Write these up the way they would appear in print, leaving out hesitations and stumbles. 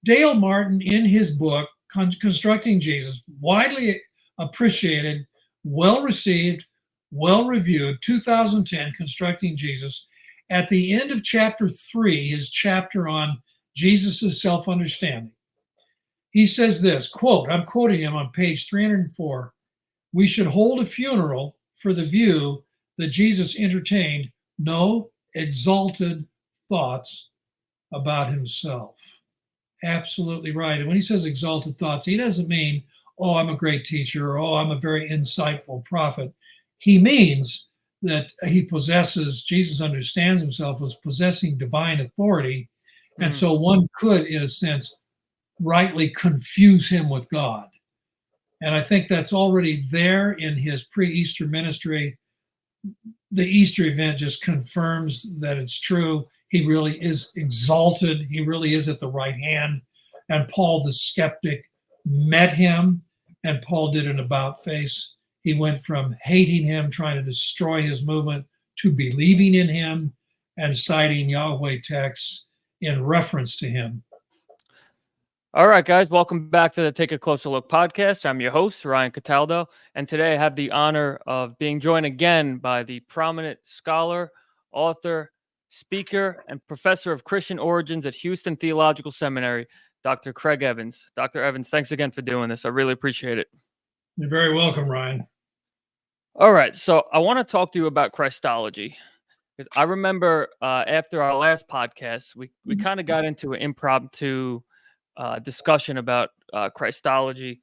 Dale Martin, in his book, Constructing Jesus, widely appreciated, well received, well reviewed, 2010, Constructing Jesus. At the end of chapter 3, his chapter on Jesus' self-understanding, he says this, quote, I'm quoting him on page 304, we should hold a funeral for the view that Jesus entertained no exalted thoughts about himself. Absolutely right. And when he says exalted thoughts, he doesn't mean, oh, I'm a great teacher, or oh, I'm a very insightful prophet. He means that Jesus understands himself as possessing divine authority. And so one could, in a sense, rightly confuse him with God. And I think that's already there in his pre-Easter ministry. The Easter event just confirms that it's true. He really is exalted. He really is at the right hand. And Paul the skeptic met him, and Paul did an about face. He went from hating him, trying to destroy his movement, to believing in him and citing Yahweh texts in reference to him. All right, guys, welcome back to the Take a Closer Look podcast. I'm your host, Ryan Cataldo, and today I have the honor of being joined again by the prominent scholar, author, speaker, and professor of Christian origins at Houston Theological Seminary, Dr. Craig Evans. Dr. Evans, thanks again for doing this. I really appreciate it. You're very welcome, Ryan. All right, so I want to talk to you about Christology. Because I remember after our last podcast, we kind of got into an impromptu discussion about Christology,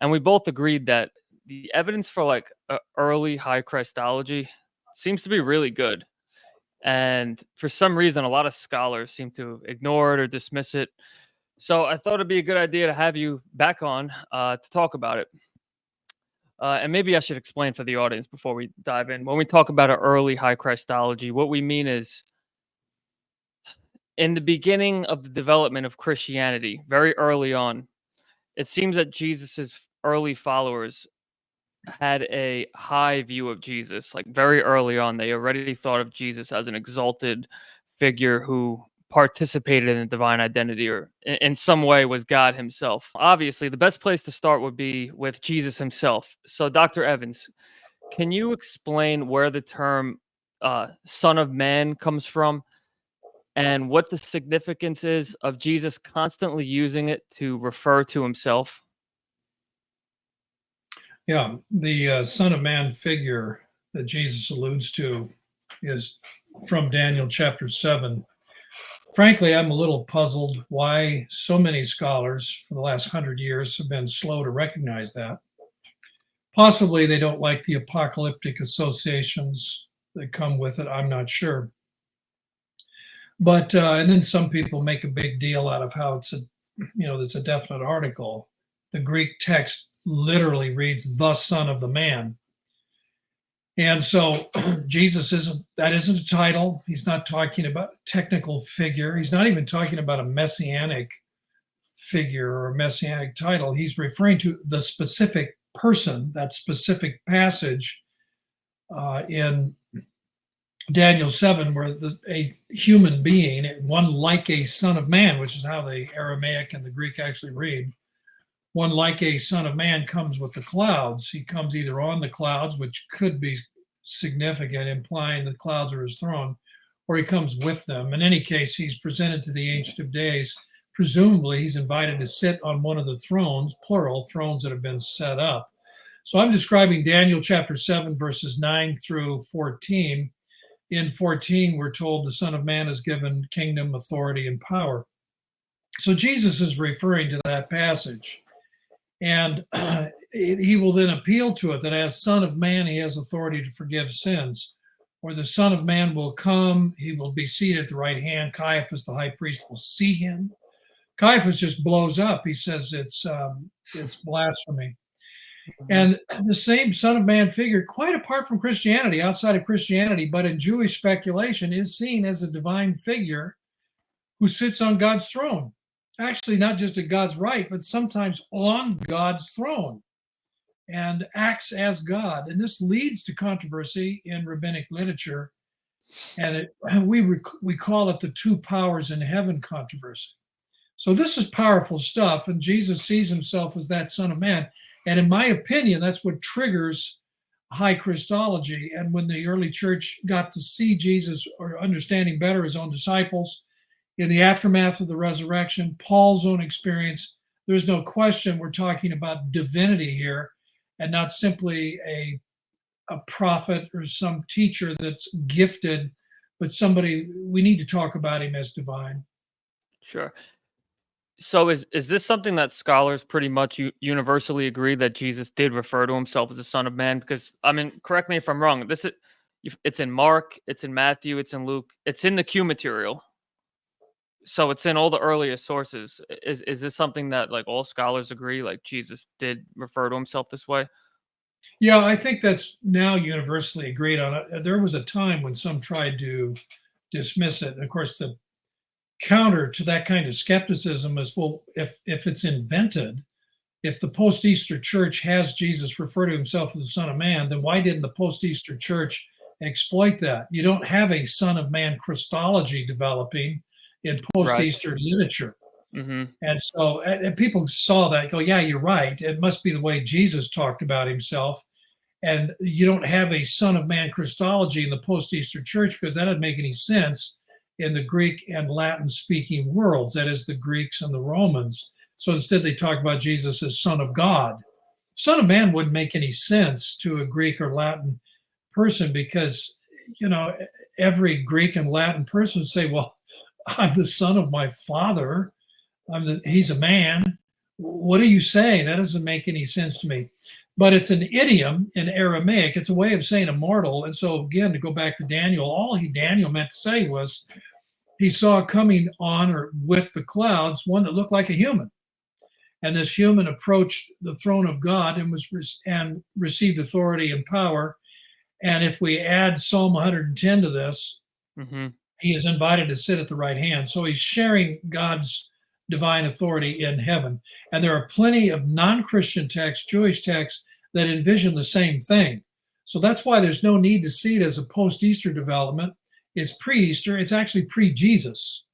and we both agreed that the evidence for early high Christology seems to be really good. And for some reason, a lot of scholars seem to ignore it or dismiss it. So I thought it'd be a good idea to have you back on to talk about it. And maybe I should explain for the audience before we dive in. When we talk about an early high Christology, what we mean is in the beginning of the development of Christianity, very early on, it seems that Jesus's early followers had a high view of Jesus. Like very early on, they already thought of Jesus as an exalted figure who participated in the divine identity or in some way was God himself. Obviously, the best place to start would be with Jesus himself. So, Dr. Evans, can you explain where the term Son of Man comes from and what the significance is of Jesus constantly using it to refer to himself? Yeah, the Son of Man figure that Jesus alludes to is from Daniel chapter 7. Frankly, I'm a little puzzled why so many scholars for the last 100 years have been slow to recognize that. Possibly they don't like the apocalyptic associations that come with it. I'm not sure. But, and then some people make a big deal out of how it's a definite article. The Greek text literally reads the Son of the Man. And so Jesus isn't a title. He's not talking about a technical figure. He's not even talking about a messianic figure or a messianic title. He's referring to the specific person, that specific passage in Daniel 7, where a human being, one like a son of man, which is how the Aramaic and the Greek actually read, one like a son of man comes with the clouds. He comes either on the clouds, which could be significant, implying the clouds are his throne, or he comes with them. In any case, he's presented to the Ancient of Days. Presumably, he's invited to sit on one of the thrones, plural, thrones that have been set up. So I'm describing Daniel chapter 7, verses 9 through 14. In 14, we're told the Son of Man is given kingdom, authority, and power. So Jesus is referring to that passage. And he will then appeal to it that as Son of Man, he has authority to forgive sins. Or the Son of Man will come, he will be seated at the right hand. Caiaphas, the high priest, will see him. Caiaphas just blows up. He says it's blasphemy. And the same Son of Man figure, quite apart from Christianity, outside of Christianity, but in Jewish speculation, is seen as a divine figure who sits on God's throne. Actually, not just at God's right, but sometimes on God's throne and acts as God. And this leads to controversy in rabbinic literature. And we call it the two powers in heaven controversy. So this is powerful stuff, and Jesus sees himself as that Son of Man. And in my opinion, that's what triggers high Christology. And when the early church got to see Jesus, or understanding better his own disciples, in the aftermath of the resurrection, Paul's own experience, there's no question we're talking about divinity here, and not simply a prophet or some teacher that's gifted, but somebody, we need to talk about him as divine. Sure. So is this something that scholars pretty much universally agree that Jesus did refer to himself as the Son of Man? Because I mean, correct me if I'm wrong. It's in Mark, it's in Matthew, it's in Luke, it's in the Q material. So it's in all the earliest sources. Is this something that like all scholars agree? Like Jesus did refer to himself this way? Yeah, I think that's now universally agreed on. There was a time when some tried to dismiss it. And of course, the counter to that kind of skepticism is, well, if it's invented, if the post-Easter church has Jesus refer to himself as the Son of Man, then why didn't the post-Easter church exploit that? You don't have a Son of Man Christology developing in Right. post-Easter literature. Mm-hmm. And so and people saw that, go, yeah, you're right. It must be the way Jesus talked about himself. And you don't have a Son of Man Christology in the post-Easter church, because that doesn't make any sense in the Greek and Latin speaking worlds, that is the Greeks and the Romans. So instead they talk about Jesus as Son of God. Son of Man wouldn't make any sense to a Greek or Latin person, because, every Greek and Latin person would say, well, I'm the son of my father. He's a man. What are you saying? That doesn't make any sense to me. But it's an idiom in Aramaic. It's a way of saying immortal. And so again, to go back to Daniel, Daniel meant to say was he saw coming on or with the clouds one that looked like a human. And this human approached the throne of God and received authority and power. And if we add Psalm 110 to this, Mm-hmm. he is invited to sit at the right hand. So he's sharing God's divine authority in heaven. And there are plenty of non-Christian texts, Jewish texts, that envision the same thing. So that's why there's no need to see it as a post-Easter development. It's pre-Easter. It's actually pre-Jesus.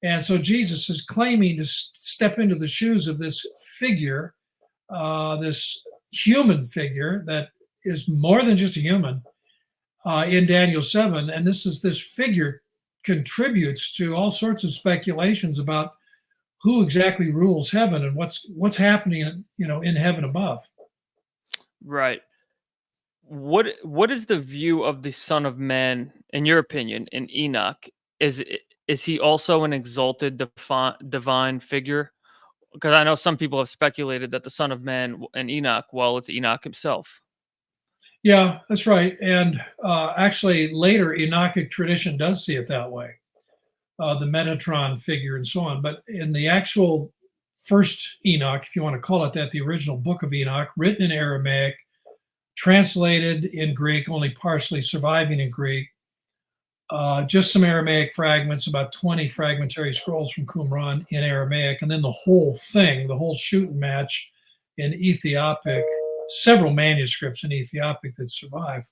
And so Jesus is claiming to step into the shoes of this figure, this human figure that is more than just a human, in Daniel 7. And this figure contributes to all sorts of speculations about who exactly rules heaven and what's happening, in heaven above. Right. What is the view of the Son of Man, in your opinion, in Enoch? Is he also an exalted divine figure? Because I know some people have speculated that the Son of Man and Enoch, well, it's Enoch himself. Yeah, that's right. And actually, later Enochic tradition does see it that way, the Metatron figure and so on. But in the actual first Enoch, if you want to call it that, the original book of Enoch, written in Aramaic, translated in Greek, only partially surviving in Greek, just some Aramaic fragments, about 20 fragmentary scrolls from Qumran in Aramaic, and then the whole thing, the whole shooting match in Ethiopic, several manuscripts in Ethiopic that survive.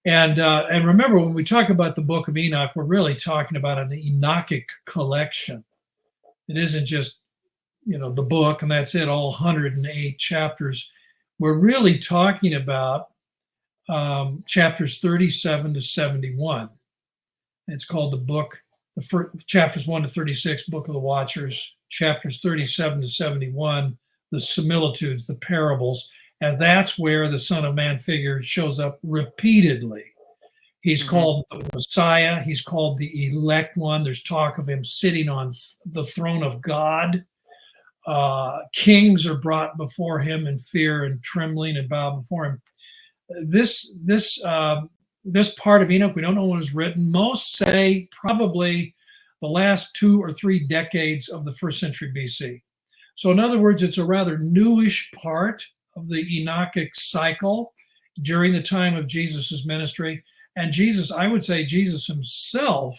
And remember, when we talk about the book of Enoch, we're really talking about an Enochic collection. It isn't just, the book and that's it, all 108 chapters. We're really talking about chapters 37 to 71. It's called the book, chapters 1 to 36, Book of the Watchers, chapters 37 to 71, the similitudes, the parables. And that's where the Son of Man figure shows up repeatedly. He's called the Messiah. He's called the elect one. There's talk of him sitting on the throne of God. Kings are brought before him in fear and trembling and bow before him. This part of Enoch, we don't know when it was written. Most say probably the last 2 or 3 decades of the 1st century BC. So in other words, it's a rather newish part of the Enochic cycle during the time of Jesus's ministry. And I would say Jesus himself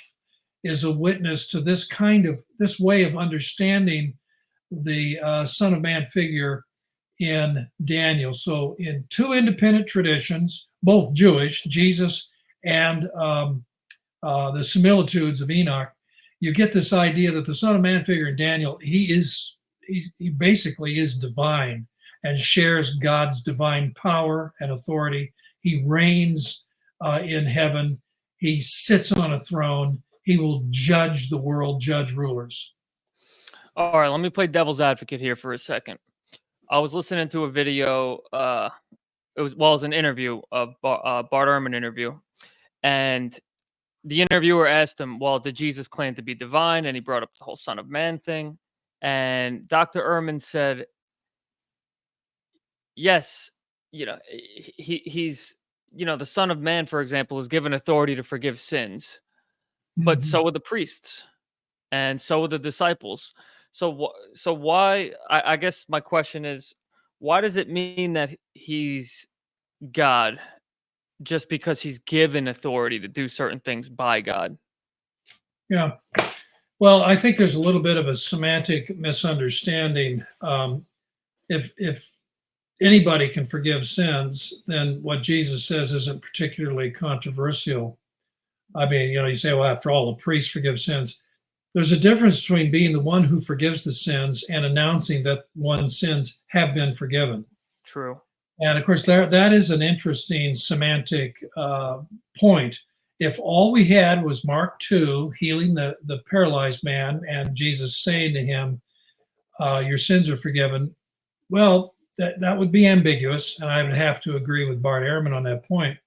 is a witness to this way of understanding the Son of Man figure in Daniel. So in 2 independent traditions, both Jewish, Jesus and the similitudes of Enoch, you get this idea that the Son of Man figure in Daniel, he basically is divine and shares God's divine power and authority. He reigns in heaven. He sits on a throne. He will judge the world, judge rulers. All right, let me play devil's advocate here for a second. I was listening to a video. It was an interview of Bart Ehrman interview, and the interviewer asked him, "Well, did Jesus claim to be divine?" And he brought up the whole Son of Man thing, and Dr. Ehrman said, "Yes, he's the Son of Man, for example, is given authority to forgive sins, but Mhm. so are the priests, and so are the disciples. So why? I guess my question is, why does it mean that he's God just because he's given authority to do certain things by God?" Yeah. Well, I think there's a little bit of a semantic misunderstanding. If anybody can forgive sins, then what Jesus says isn't particularly controversial. I mean, you say, well, after all, the priests forgive sins. There's a difference between being the one who forgives the sins and announcing that one's sins have been forgiven. True. And of course, that is an interesting semantic point. If all we had was Mark 2 healing the paralyzed man and Jesus saying to him, your sins are forgiven, well, that would be ambiguous. And I would have to agree with Bart Ehrman on that point.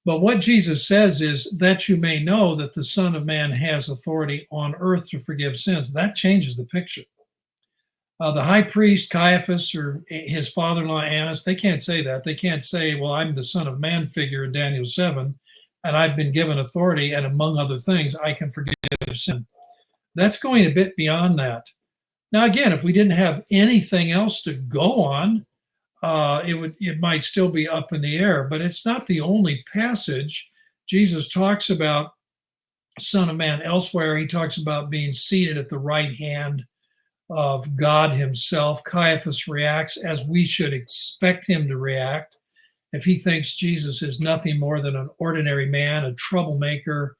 But what Jesus says is that you may know that the Son of Man has authority on earth to forgive sins. That changes the picture. The high priest, Caiaphas, or his father-in-law, Annas, they can't say that. They can't say, well, I'm the Son of Man figure in Daniel 7, and I've been given authority, and among other things, I can forgive sin. That's going a bit beyond that. Now, again, if we didn't have anything else to go on, it might still be up in the air, but it's not the only passage. Jesus talks about Son of Man elsewhere. He talks about being seated at the right hand of God himself. Caiaphas reacts as we should expect him to react. If he thinks Jesus is nothing more than an ordinary man, a troublemaker,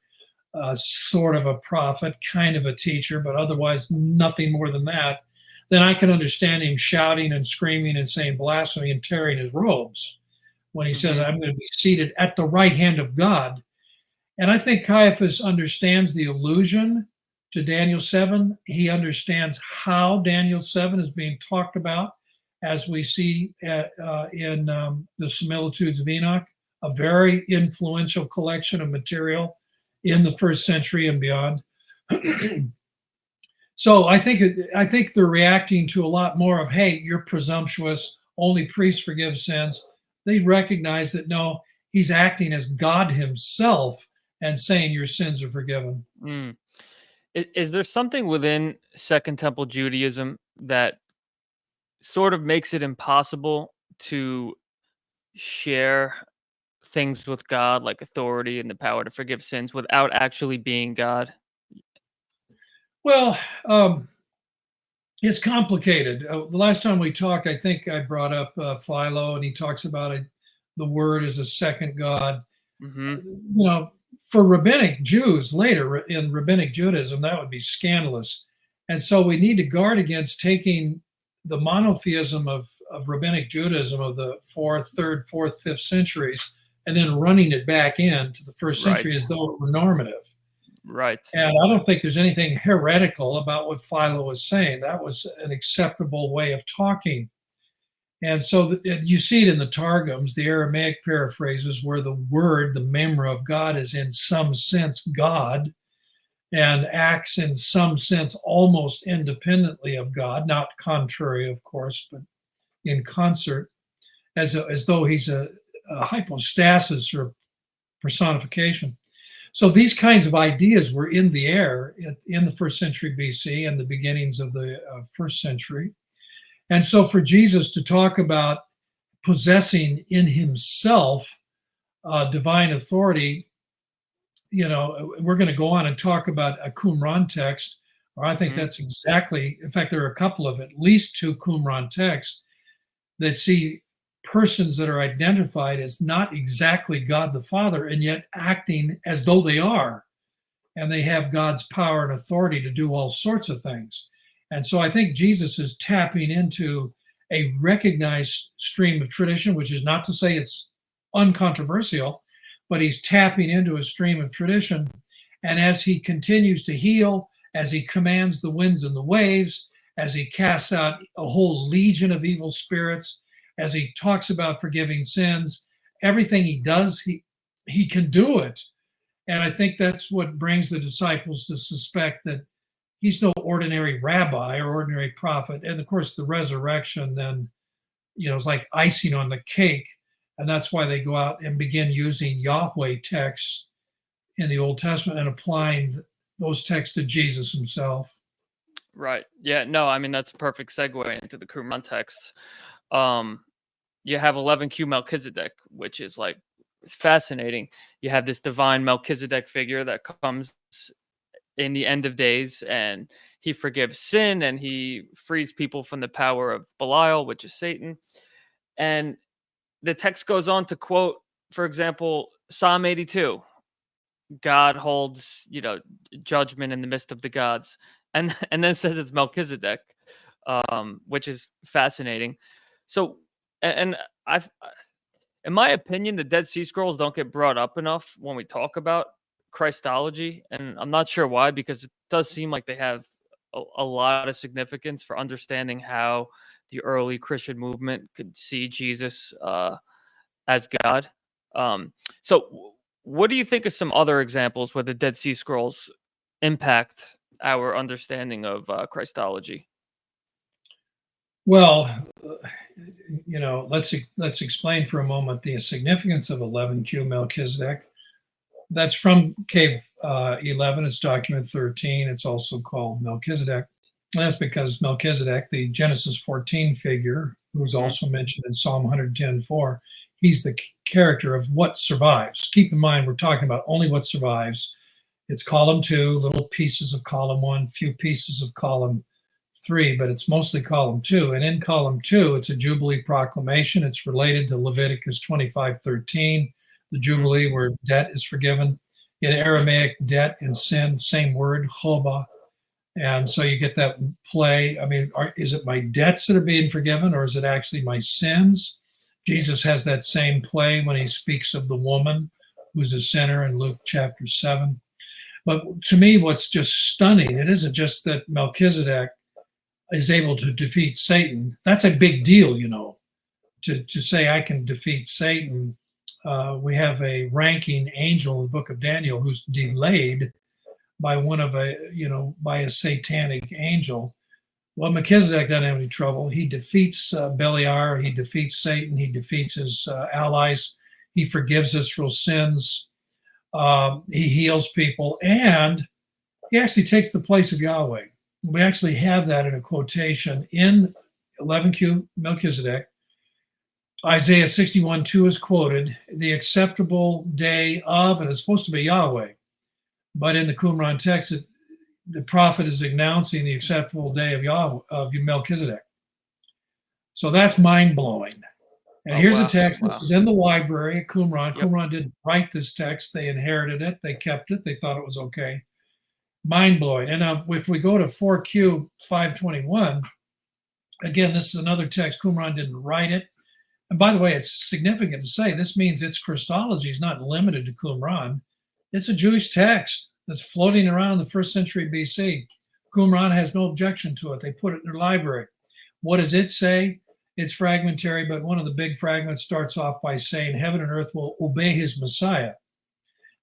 sort of a prophet, kind of a teacher, but otherwise nothing more than that, then I can understand him shouting and screaming and saying blasphemy and tearing his robes when he says, I'm going to be seated at the right hand of God. And I think Caiaphas understands the allusion to Daniel 7. He understands how Daniel 7 is being talked about, as we see in the Similitudes of Enoch, a very influential collection of material in the first century and beyond. So I think they're reacting to a lot more of, hey, you're presumptuous, only priests forgive sins. They recognize that, no, he's acting as God himself and saying your sins are forgiven. Mm. Is there something within Second Temple Judaism that sort of makes it impossible to share things with God, like authority and the power to forgive sins, without actually being God? Well, it's complicated. The last time we talked, I think I brought up Philo, and he talks about the word as a second God. Mm-hmm. For rabbinic Jews later in rabbinic Judaism, that would be scandalous. And so we need to guard against taking the monotheism of rabbinic Judaism of the 4th, 3rd, 4th, 5th centuries and then running it back into the first century as though it were normative. Right. And I don't think there's anything heretical about what Philo was saying. That was an acceptable way of talking. And so you see it in the Targums, the Aramaic paraphrases, where the word, the memra of God, is in some sense God and acts in some sense almost independently of God, not contrary, of course, but in concert, as though he's a hypostasis or personification. So these kinds of ideas were in the air in the first century BC and the beginnings of the first century. And so for Jesus to talk about possessing in himself divine authority, we're going to go on and talk about a Qumran text, or I think that's exactly, in fact, there are a couple of at least 2 Qumran texts that see persons that are identified as not exactly God the Father and yet acting as though they are. and they have God's power and authority to do all sorts of things. And so I think Jesus is tapping into a recognized stream of tradition, which is not to say it's uncontroversial, but he's tapping into a stream of tradition. And as he continues to heal, as he commands the winds and the waves, as he casts out a whole legion of evil spirits, as he talks about forgiving sins, everything he does, he can do it. And I think that's what brings the disciples to suspect that he's no ordinary rabbi or ordinary prophet. And of course, the resurrection then, is like icing on the cake. And that's why they go out and begin using Yahweh texts in the Old Testament and applying those texts to Jesus himself. Right. Yeah. No, I mean, that's a perfect segue into the Qumran texts. You have 11Q Melchizedek, which is like, it's fascinating. You have this divine Melchizedek figure that comes in the end of days, and he forgives sin and he frees people from the power of Belial, which is Satan. And the text goes on to quote, for example, Psalm 82. God holds, judgment in the midst of the gods, and then says it's Melchizedek, which is fascinating. So, and I've, in my opinion, the Dead Sea Scrolls don't get brought up enough when we talk about Christology, and I'm not sure why, because it does seem like they have a lot of significance for understanding how the early Christian movement could see Jesus as God. So what do you think of some other examples where the Dead Sea Scrolls impact our understanding of Christology? Well, let's explain for a moment the significance of 11Q Melchizedek. That's from Cave 11. It's document 13. It's also called Melchizedek. And that's because Melchizedek, the Genesis 14 figure, who's also mentioned in Psalm 110:4, he's the character of what survives. Keep in mind, we're talking about only what survives. It's column 2, little pieces of column 1, few pieces of column 3, but it's mostly column 2. And in column 2, it's a Jubilee proclamation. It's related to Leviticus 25:13, the Jubilee where debt is forgiven. In Aramaic, debt and sin, same word, choba. And so you get that play. I mean, is it my debts that are being forgiven, or is it actually my sins? Jesus has that same play when he speaks of the woman who's a sinner in Luke chapter 7. But to me, what's just stunning, it isn't just that Melchizedek is able to defeat Satan. That's a big deal, to say I can defeat Satan. We have a ranking angel in the book of Daniel who's delayed by by a satanic angel. Well, Melchizedek doesn't have any trouble. He defeats Beliar, he defeats Satan, he defeats his allies, he forgives Israel's sins, he heals people, and he actually takes the place of Yahweh. We actually have that in a quotation in 11Q Melchizedek. Isaiah 61:2 is quoted, the acceptable day of, and it's supposed to be Yahweh. But in the Qumran text, the prophet is announcing the acceptable day of Yahweh, of Melchizedek. So that's mind-blowing. And here's a text. This is in the library at Qumran. Yep. Qumran didn't write this text. They inherited it. They kept it. They thought it was okay. Mind-blowing. And if we go to 4Q 521, again, this is another text. Qumran didn't write it. And by the way, it's significant to say this means its Christology is not limited to Qumran. It's a Jewish text that's floating around in the 1st century BC. Qumran has no objection to it. They put it in their library. What does it say? It's fragmentary, but one of the big fragments starts off by saying heaven and earth will obey his Messiah.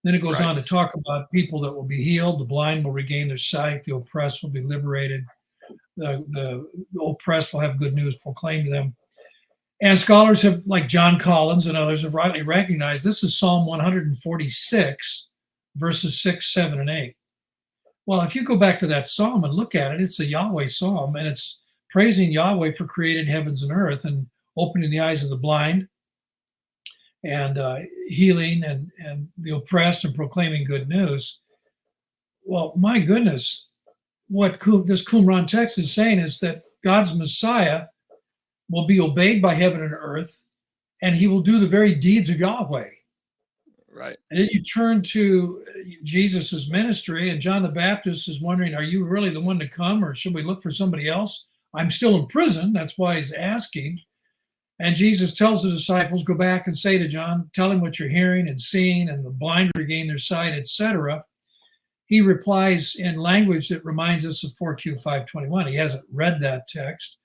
Then it goes on to talk about people that will be healed, the blind will regain their sight, the oppressed will be liberated, the oppressed will have good news proclaimed to them. And scholars have, like John Collins and others, have rightly recognized this is Psalm 146, verses 6, 7, and 8. Well, if you go back to that psalm and look at it, it's a Yahweh psalm, and it's praising Yahweh for creating heavens and earth and opening the eyes of the blind and healing and the oppressed and proclaiming good news. Well, my goodness, what this Qumran text is saying is that God's Messiah will be obeyed by heaven and earth, and he will do the very deeds of Yahweh. Right. And then you turn to Jesus's ministry, and John the Baptist is wondering, are you really the one to come, or should we look for somebody else? I'm still in prison. That's why he's asking. And Jesus tells the disciples, go back and say to John, tell him what you're hearing and seeing, and the blind regain their sight, etc. He replies in language that reminds us of 4Q 521. He hasn't read that text,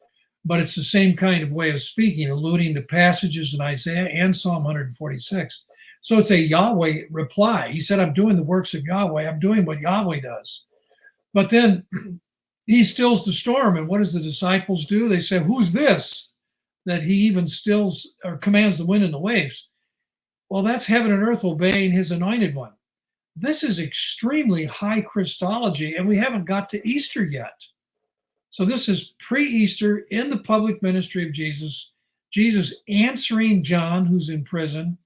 but it's the same kind of way of speaking, alluding to passages in Isaiah and Psalm 146. So it's a Yahweh reply. He said, I'm doing the works of Yahweh. I'm doing what Yahweh does. But then he stills the storm. And what does the disciples do? They say, who's this that he even stills or commands the wind and the waves? Well, that's heaven and earth obeying his anointed one. This is extremely high Christology, and we haven't got to Easter yet. So this is pre-Easter in the public ministry of Jesus. Jesus answering John, who's in prison,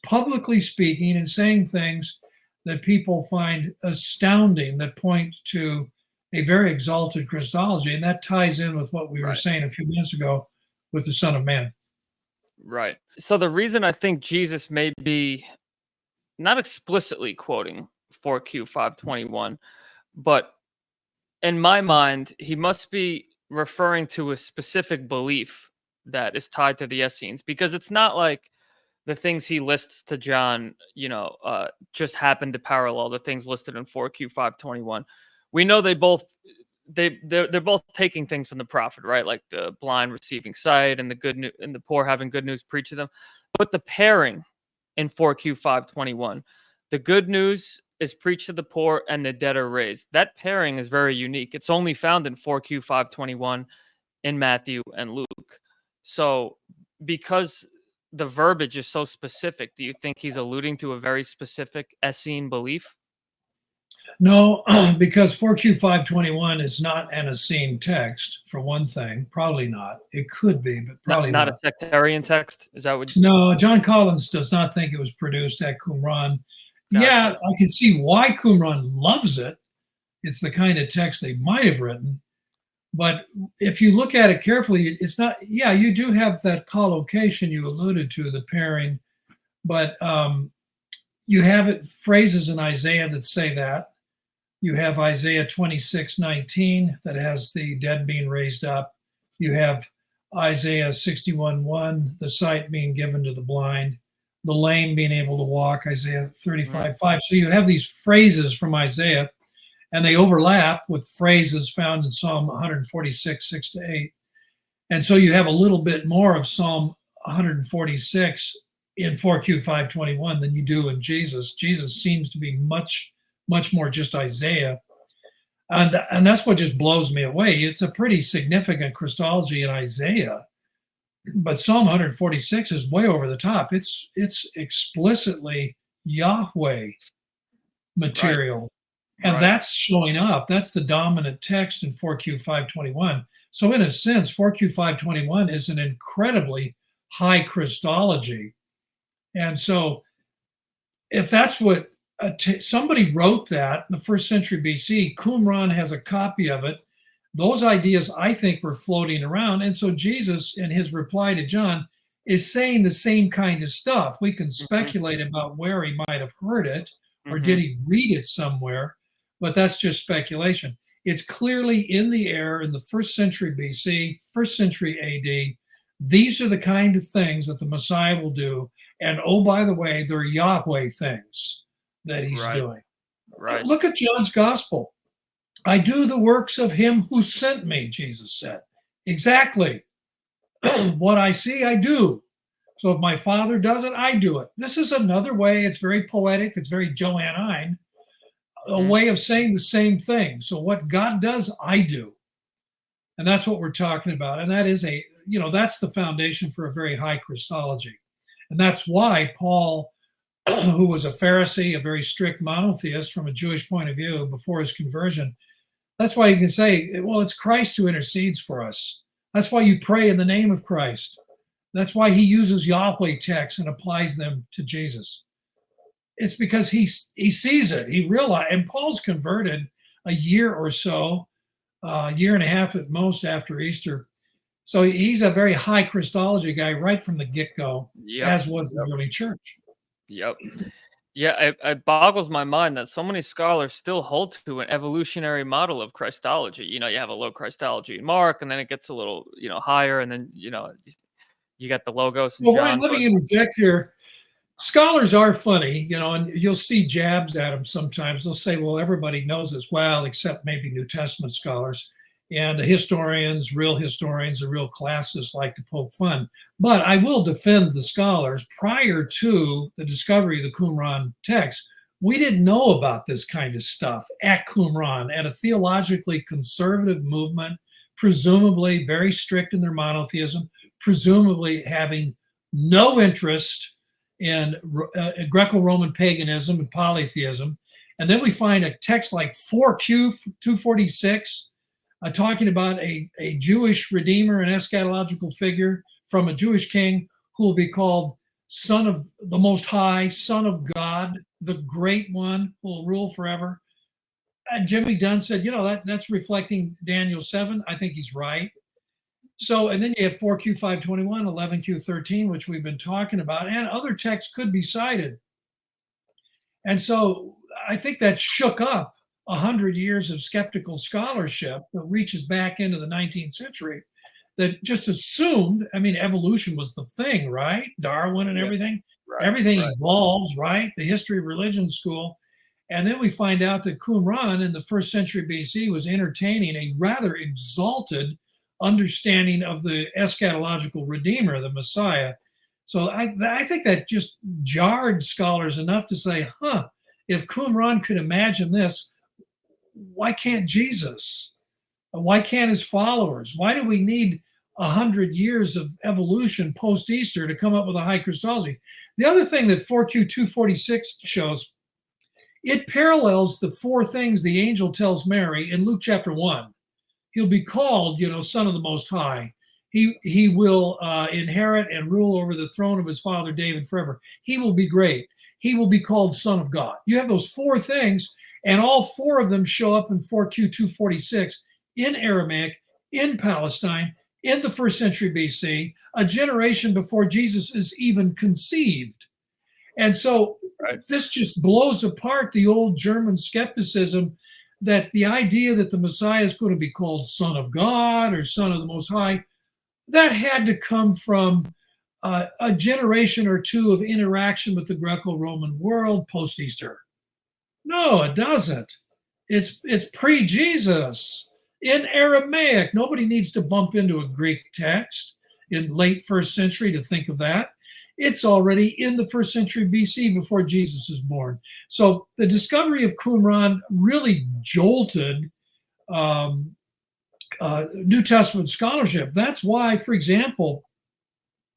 publicly speaking and saying things that people find astounding, that point to a very exalted Christology. And that ties in with what we were saying a few minutes ago with the Son of Man. Right. So the reason I think Jesus may be not explicitly quoting 4Q 521, but in my mind, he must be referring to a specific belief that is tied to the Essenes, because it's not like the things he lists to John, just happen to parallel the things listed in 4Q 521. We know they're both taking things from the prophet, right? Like the blind receiving sight and the good news and the poor having good news preached to them. But the pairing in 4Q 521, the good news is preached to the poor and the dead are raised. That pairing is very unique. It's only found in 4Q 521 in Matthew and Luke. So because the verbiage is so specific, do you think he's alluding to a very specific Essene belief? No, because 4Q 521 is not an Essene text, for one thing. Probably not. It could be, but probably not a sectarian text? Is that what? No, John Collins does not think it was produced at Qumran. Gotcha. Yeah, I can see why Qumran loves it. It's the kind of text they might have written. But if you look at it carefully, it's not, yeah, you do have that collocation you alluded to, the pairing, but you have phrases in Isaiah that say that. You have Isaiah 26:19 that has the dead being raised up. You have Isaiah 61:1, the sight being given to the blind, the lame being able to walk, Isaiah 35:5. So you have these phrases from Isaiah, and they overlap with phrases found in Psalm 146, 6-8. And so you have a little bit more of Psalm 146 in 4Q 521 than you do in Jesus. Jesus seems to be much more just Isaiah. And that's what just blows me away. It's a pretty significant Christology in Isaiah, but Psalm 146 is way over the top. It's explicitly Yahweh material. Right. And that's showing up. That's the dominant text in 4Q 521. So in a sense, 4Q 521 is an incredibly high Christology. And so if that's what somebody wrote that in the 1st century BC, Qumran has a copy of it. Those ideas, I think, were floating around. And so Jesus, in his reply to John, is saying the same kind of stuff. We can speculate about where he might have heard it, or did he read it somewhere, but that's just speculation. It's clearly in the air in the 1st century BC, 1st century AD. These are the kind of things that the Messiah will do. And oh, by the way, they're Yahweh things that he's doing. Right. Look at John's gospel. I do the works of him who sent me, Jesus said. Exactly. What I see, I do. So if my Father does it, I do it. This is another way. It's very poetic. It's very Johannine, a way of saying the same thing. So what God does, I do. And that's what we're talking about. And that is that's the foundation for a very high Christology. And that's why Paul, who was a Pharisee, a very strict monotheist from a Jewish point of view before his conversion, that's why you can say, well, it's Christ who intercedes for us. That's why you pray in the name of Christ. That's why he uses Yahweh texts and applies them to Jesus. It's because he sees it. He realized, and Paul's converted a year or so, a year and a half at most after Easter. So he's a very high Christology guy right from the get-go, as was the early church. Yep. Yeah, it boggles my mind that so many scholars still hold to an evolutionary model of Christology. You know, you have a low Christology in Mark, and then it gets a little, higher, and then you got the Logos in Well, Ryan, John. let But me interject here. Scholars are funny, and you'll see jabs at them sometimes. They'll say, well, everybody knows this. Well, except maybe New Testament scholars. And the historians, the real classists like to poke fun. But I will defend the scholars. Prior to the discovery of the Qumran text, we didn't know about this kind of stuff at Qumran, at a theologically conservative movement, presumably very strict in their monotheism, presumably having no interest in Greco-Roman paganism and polytheism. And then we find a text like 4Q 246 talking about a Jewish redeemer, an eschatological figure from a Jewish king who will be called Son of the Most High, Son of God, the Great One who will rule forever. And Jimmy Dunn said, that's reflecting Daniel 7. I think he's right. So, and then you have 4Q 521, 11Q 13, which we've been talking about, and other texts could be cited. And so I think that shook up 100 years of skeptical scholarship that reaches back into the 19th century that just assumed, evolution was the thing, right? Darwin and everything. Right, Everything right. evolves, right? The history of religion school. And then we find out that Qumran in the first century BC was entertaining a rather exalted understanding of the eschatological redeemer, the Messiah. So I think that just jarred scholars enough to say, if Qumran could imagine this, why can't Jesus? Why can't his followers? Why do we need 100 years of evolution post-Easter to come up with a high Christology? The other thing that 4Q 246 shows, it parallels the four things the angel tells Mary in Luke chapter 1. He'll be called, Son of the Most High. He will inherit and rule over the throne of his father David forever. He will be great. He will be called Son of God. You have those four things, and all four of them show up in 4Q 246 in Aramaic, in Palestine, in the first century BC, a generation before Jesus is even conceived. And so this just blows apart the old German skepticism that the idea that the Messiah is going to be called Son of God or Son of the Most High, that had to come from a generation or two of interaction with the Greco-Roman world post-Easter. No, it doesn't. It's pre-Jesus in Aramaic. Nobody needs to bump into a Greek text in late first century to think of that. It's already in the first century BC before Jesus is born. So the discovery of Qumran really jolted New Testament scholarship. That's why, for example,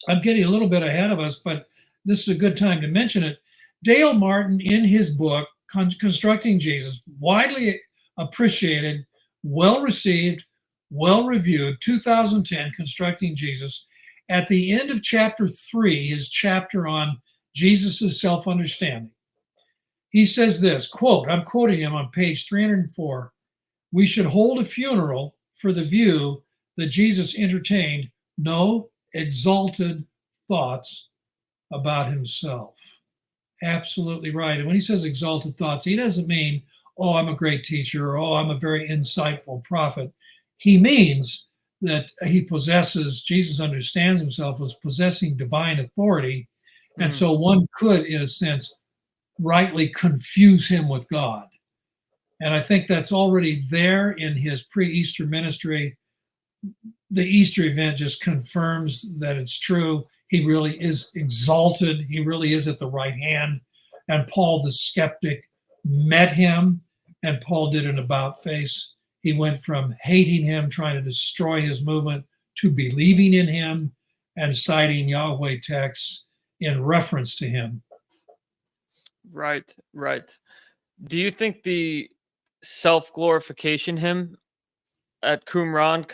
I'm getting a little bit ahead of us, but this is a good time to mention it. Dale Martin, in his book, Constructing Jesus, widely appreciated, well received, well reviewed, 2010, Constructing Jesus. At the end of chapter 3, his chapter on Jesus' self-understanding, he says this, quote, I'm quoting him on page 304, we should hold a funeral for the view that Jesus entertained no exalted thoughts about himself. Absolutely right. And when he says exalted thoughts, he doesn't mean, oh, I'm a great teacher, or oh, I'm a very insightful prophet. He means that Jesus understands himself as possessing divine authority. And so one could, in a sense, rightly confuse him with God. And I think that's already there in his pre-Easter ministry. The Easter event just confirms that it's true. He really is exalted. He really is at the right hand. And Paul the skeptic met him, and Paul did an about face. He went from hating him, trying to destroy his movement, to believing in him and citing Yahweh texts in reference to him. Right, right. Do you think the self-glorification hymn at Qumran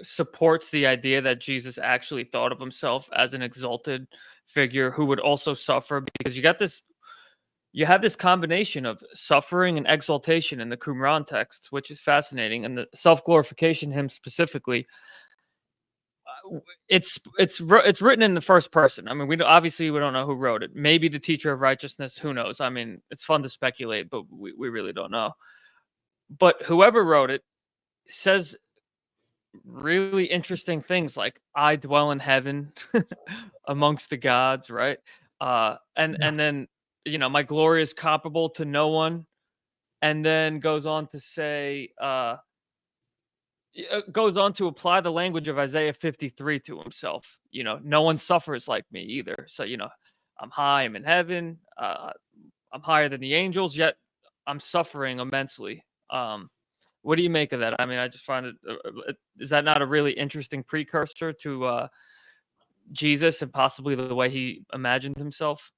supports the idea that Jesus actually thought of himself as an exalted figure who would also suffer? Because you have this combination of suffering and exaltation in the Qumran text, which is fascinating. And the self-glorification hymn specifically, It's written in the first person. I mean, we don't know who wrote it. Maybe the teacher of righteousness. Who knows? I mean, it's fun to speculate, but we really don't know. But whoever wrote it says really interesting things like I dwell in heaven amongst the gods, right? And then my glory is comparable to no one, and then goes on to say goes on to apply the language of Isaiah 53 to himself. No one suffers like me either. So, I'm high, I'm in heaven, I'm higher than the angels, yet I'm suffering immensely. What do you make of that? I mean, I just find is that not a really interesting precursor to Jesus and possibly the way he imagined himself?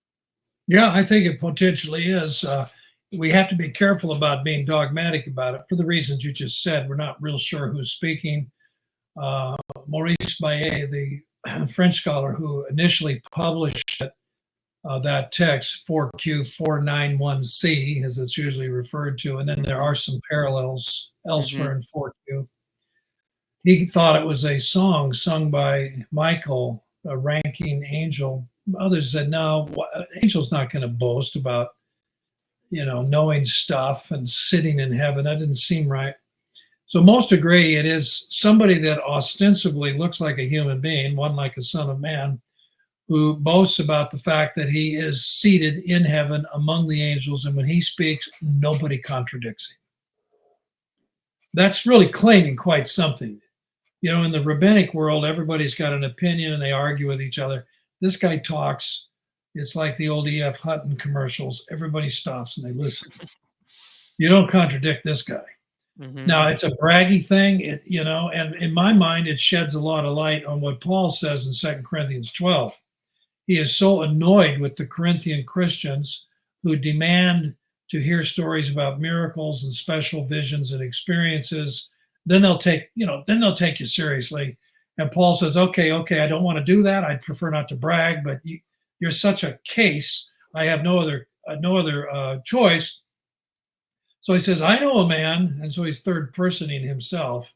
Yeah, I think it potentially is. We have to be careful about being dogmatic about it for the reasons you just said. We're not real sure who's speaking. Maurice Maillet, the French scholar who initially published it, that text, 4Q491C, as it's usually referred to, and then there are some parallels elsewhere in 4Q. He thought it was a song sung by Michael, a ranking angel. Others said, no, angel's not going to boast about, knowing stuff and sitting in heaven. That didn't seem right. So most agree it is somebody that ostensibly looks like a human being, one like a son of man, who boasts about the fact that he is seated in heaven among the angels, and when he speaks, nobody contradicts him. That's really claiming quite something. In the rabbinic world, everybody's got an opinion and they argue with each other. This guy talks. It's like the old E.F. Hutton commercials. Everybody stops and they listen. You don't contradict this guy. Now, it's a braggy thing, and in my mind, it sheds a lot of light on what Paul says in 2 Corinthians 12. He is so annoyed with the Corinthian Christians who demand to hear stories about miracles and special visions and experiences. Then they'll take you seriously. And Paul says, okay, I don't want to do that. I'd prefer not to brag, but you're such a case. I have no other choice. So he says, I know a man, and so he's third personing himself,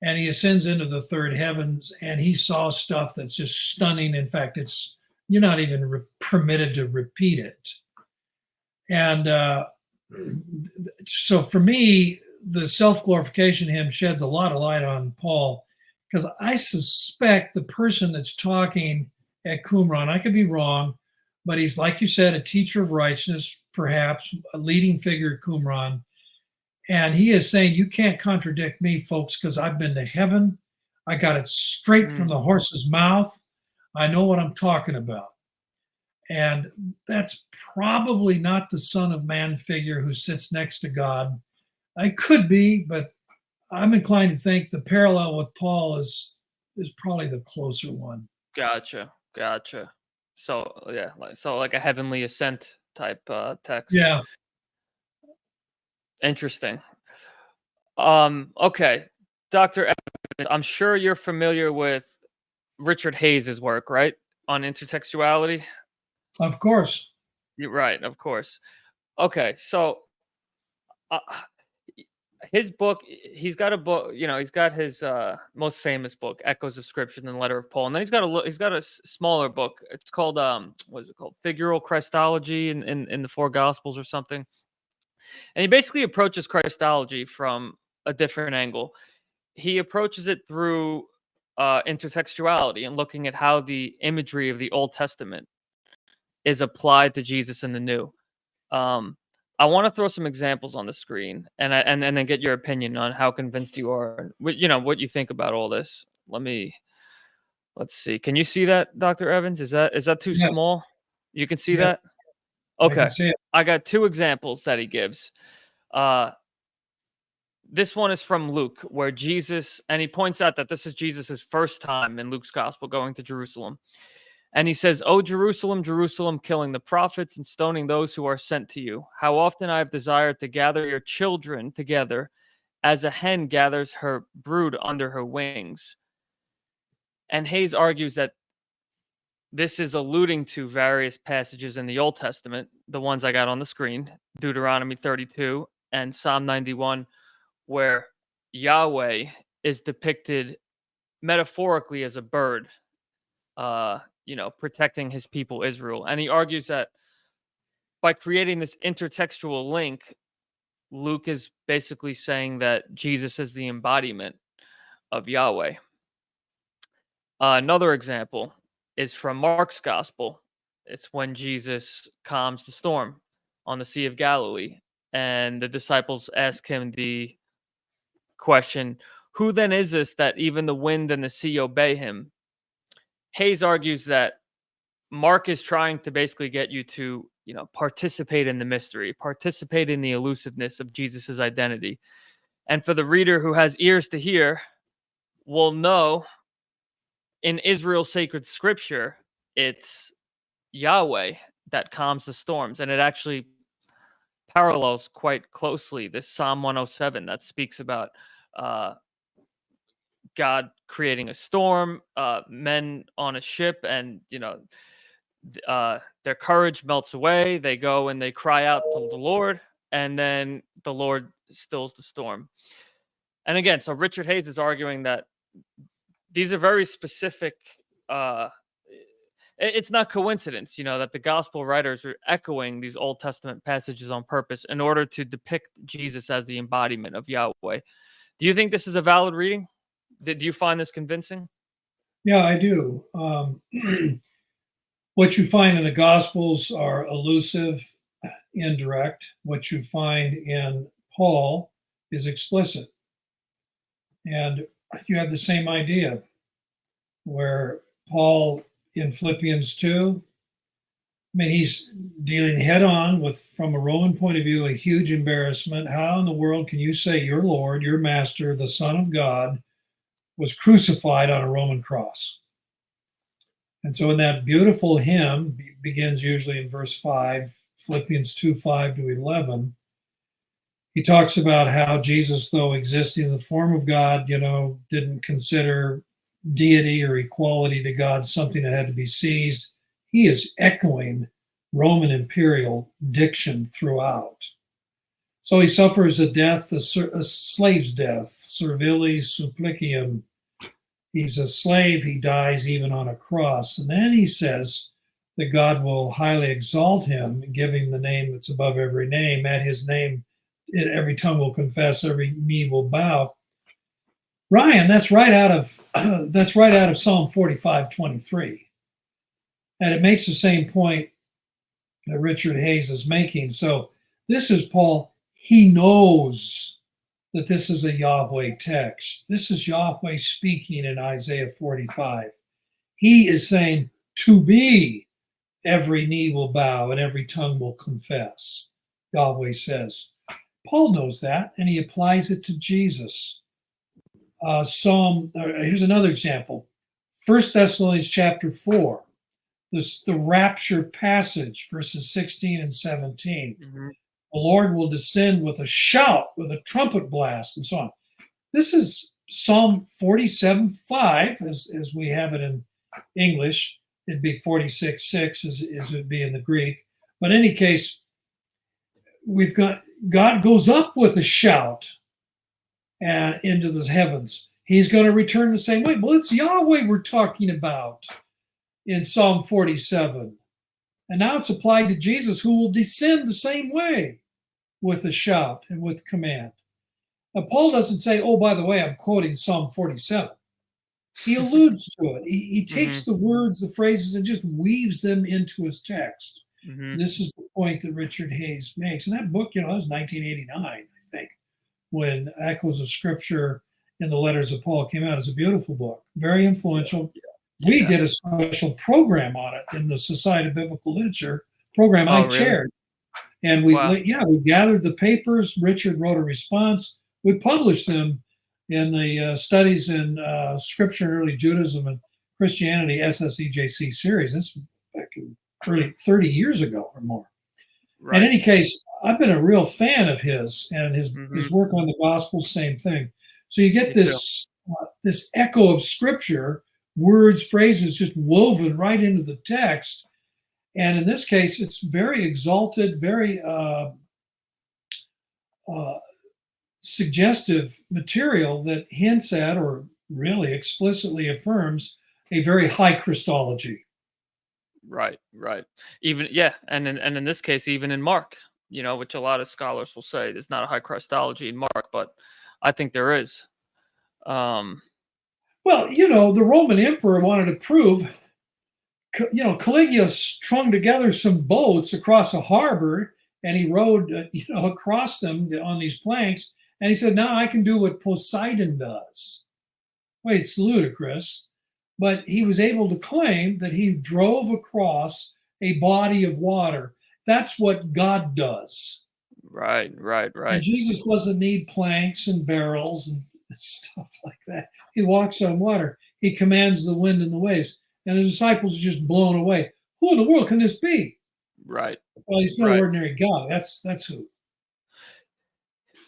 and he ascends into the third heavens, and he saw stuff that's just stunning. In fact, you're not even permitted to repeat it. And so for me, the self-glorification hymn sheds a lot of light on Paul, because I suspect the person that's talking at Qumran, I could be wrong, but he's, like you said, a teacher of righteousness, perhaps a leading figure at Qumran. And he is saying, you can't contradict me, folks, because I've been to heaven. I got it straight from the horse's mouth. I know what I'm talking about. And that's probably not the Son of Man figure who sits next to God. I could be, but I'm inclined to think the parallel with Paul is probably the closer one. Gotcha. So yeah, like a heavenly ascent type text. Yeah. Interesting. Okay, Dr. Evans, I'm sure you're familiar with Richard Hayes's work, right, on intertextuality? Of course. You're right, of course. Okay, so his book, he's got a book, he's got his most famous book, Echoes of Scripture and the Letter of Paul, and then he's got a smaller book. It's called what is it called? Figural Christology in the Four Gospels or something. And he basically approaches Christology from a different angle. He approaches it through intertextuality and looking at how the imagery of the Old Testament is applied to Jesus in the New. I want to throw some examples on the screen and then get your opinion on how convinced you are, what you think about all this. Let's see. Can you see that, Dr. Evans? Is that too Yes. small? You can see Yes. that? I Okay. can see it. I got two examples that he gives. This one is from Luke, where Jesus, and he points out that this is Jesus's first time in Luke's gospel going to Jerusalem. And he says, "O Jerusalem, Jerusalem, killing the prophets and stoning those who are sent to you. How often I have desired to gather your children together as a hen gathers her brood under her wings." And Hayes argues that this is alluding to various passages in the Old Testament, the ones I got on the screen, Deuteronomy 32 and Psalm 91, where Yahweh is depicted metaphorically as a bird, protecting his people Israel. And he argues that by creating this intertextual link, Luke is basically saying that Jesus is the embodiment of Yahweh. Another example is from Mark's gospel. It's when Jesus calms the storm on the Sea of Galilee, and the disciples ask him the question, "Who then is this that even the wind and the sea obey him?" Hayes argues that Mark is trying to basically get you to, participate in the mystery, participate in the elusiveness of Jesus's identity. And for the reader who has ears to hear, will know in Israel's sacred scripture, it's Yahweh that calms the storms. And it actually parallels quite closely this Psalm 107 that speaks about God creating a storm, men on a ship, and their courage melts away. They go and they cry out to the Lord, and then the Lord stills the storm. And again, so Richard Hayes is arguing that these are very specific. It's not coincidence, that the gospel writers are echoing these Old Testament passages on purpose in order to depict Jesus as the embodiment of Yahweh. Do you think this is a valid reading? Do you find this convincing? Yeah, I do. What you find in the Gospels are elusive, indirect. What you find in Paul is explicit. And you have the same idea where Paul in Philippians 2, he's dealing head on with, from a Roman point of view, a huge embarrassment. How in the world can you say your Lord, your Master, the Son of God, was crucified on a Roman cross? And so in that beautiful hymn, begins usually in verse 5, Philippians 2, 5 to 11, he talks about how Jesus, though existing in the form of God, didn't consider deity or equality to God something that had to be seized. He is echoing Roman imperial diction throughout. So he suffers a death, a slave's death, servilis supplicium. He's a slave, he dies even on a cross. And then he says that God will highly exalt him, give him the name that's above every name. At his name, every tongue will confess, every knee will bow. Ryan, that's right out of Psalm 45:23. And it makes the same point that Richard Hayes is making. So this is Paul. He knows that this is a Yahweh text. This is Yahweh speaking in Isaiah 45. He is saying, to be, every knee will bow and every tongue will confess. Yahweh says. Paul knows that, and he applies it to Jesus. Here's another example. 1 Thessalonians chapter 4, the rapture passage, verses 16 and 17. Mm-hmm. The Lord will descend with a shout, with a trumpet blast, and so on. This is Psalm 47:5, as we have it in English. It'd be 46:6 as it would be in the Greek. But in any case, we've got God goes up with a shout into the heavens. He's going to return the same way. Well, it's Yahweh we're talking about in Psalm 47. And now it's applied to Jesus, who will descend the same way with a shout and with command. Now, Paul doesn't say, oh, by the way, I'm quoting Psalm 47. He alludes to it. He takes the words, the phrases, and just weaves them into his text. Mm-hmm. This is the point that Richard Hayes makes. And that book, that was 1989, I think, when Echoes of Scripture in the Letters of Paul came out. It's a beautiful book, very influential. Yeah. We did a special program on it in the Society of Biblical Literature program I chaired. And we gathered the papers. Richard wrote a response. We published them in the Studies in Scripture and Early Judaism and Christianity SSEJC series. This was back in early 30 years ago or more. Right. In any case, I've been a real fan of his, and his work on the gospel, same thing. So you get this echo of Scripture, words, phrases just woven right into the text. And in this case, it's very exalted, very suggestive material that hints at or really explicitly affirms a very high Christology. Right, right. Even yeah, and in this case, even in Mark, which a lot of scholars will say there's not a high Christology in Mark, but I think there is. Um, Well, the Roman emperor wanted to prove, Caligula strung together some boats across a harbor, and he rowed, across them on these planks. And he said, "Now I can do what Poseidon does." Wait, it's ludicrous, but he was able to claim that he drove across a body of water. That's what God does. right, right, And right, Jesus doesn't need planks and barrels and stuff like that. He walks on water. He commands the wind and the waves. And the disciples are just blown away. Who in the world can this be? right, Well, he's no right. ordinary guy. That's who.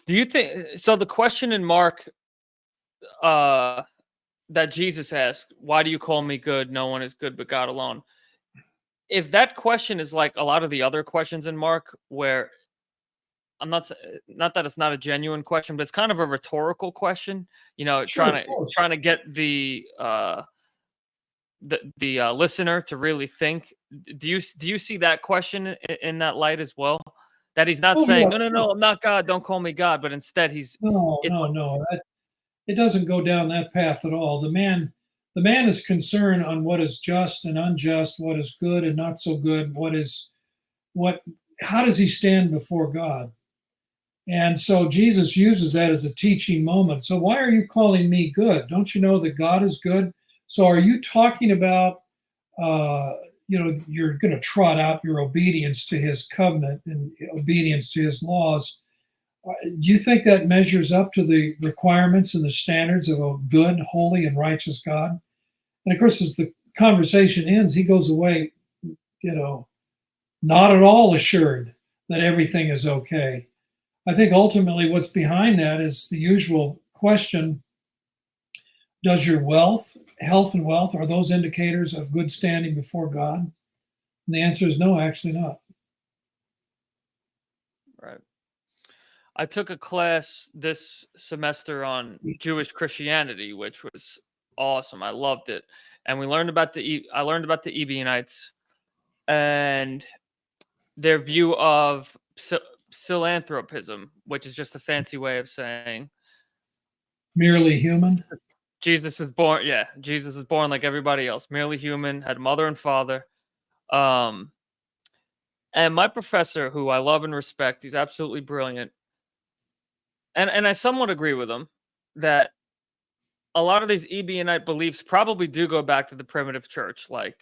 Do you think so? The question in Mark, uh, that Jesus asked, "Why do you call me good? No one is good but God alone." If that question is like a lot of the other questions in Mark, where not that it's not a genuine question, but it's kind of a rhetorical question. Sure, Trying of to course. trying to get the listener to really think. Do you see that question in that light as well? That he's not Oh saying yeah. no, no, no, I'm not God, don't call me God, but instead No, it's no, like no. It doesn't go down that path at all. The man is concerned on what is just and unjust, what is good and not so good, what how does he stand before God? And so Jesus uses that as a teaching moment. So why are you calling me good? Don't you know that God is good? So are you talking about you're going to trot out your obedience to his covenant and obedience to his laws? Do you think that measures up to the requirements and the standards of a good, holy, and righteous God? And of course, as the conversation ends, he goes away, you know, not at all assured that everything is okay. I think ultimately what's behind that is the usual question: does your health and wealth, are those indicators of good standing before God? And the answer is no, actually not. right. I took a class this semester on Jewish Christianity, which was awesome. I loved it, and I learned about the Ebionites and their view of philanthropism, which is just a fancy way of saying Merely human? Jesus was born. Yeah, Jesus was born like everybody else, merely human, had a mother and father. Um, and my professor, who I love and respect, he's absolutely brilliant, and I somewhat agree with him that a lot of these Ebionite beliefs probably do go back to the primitive church, like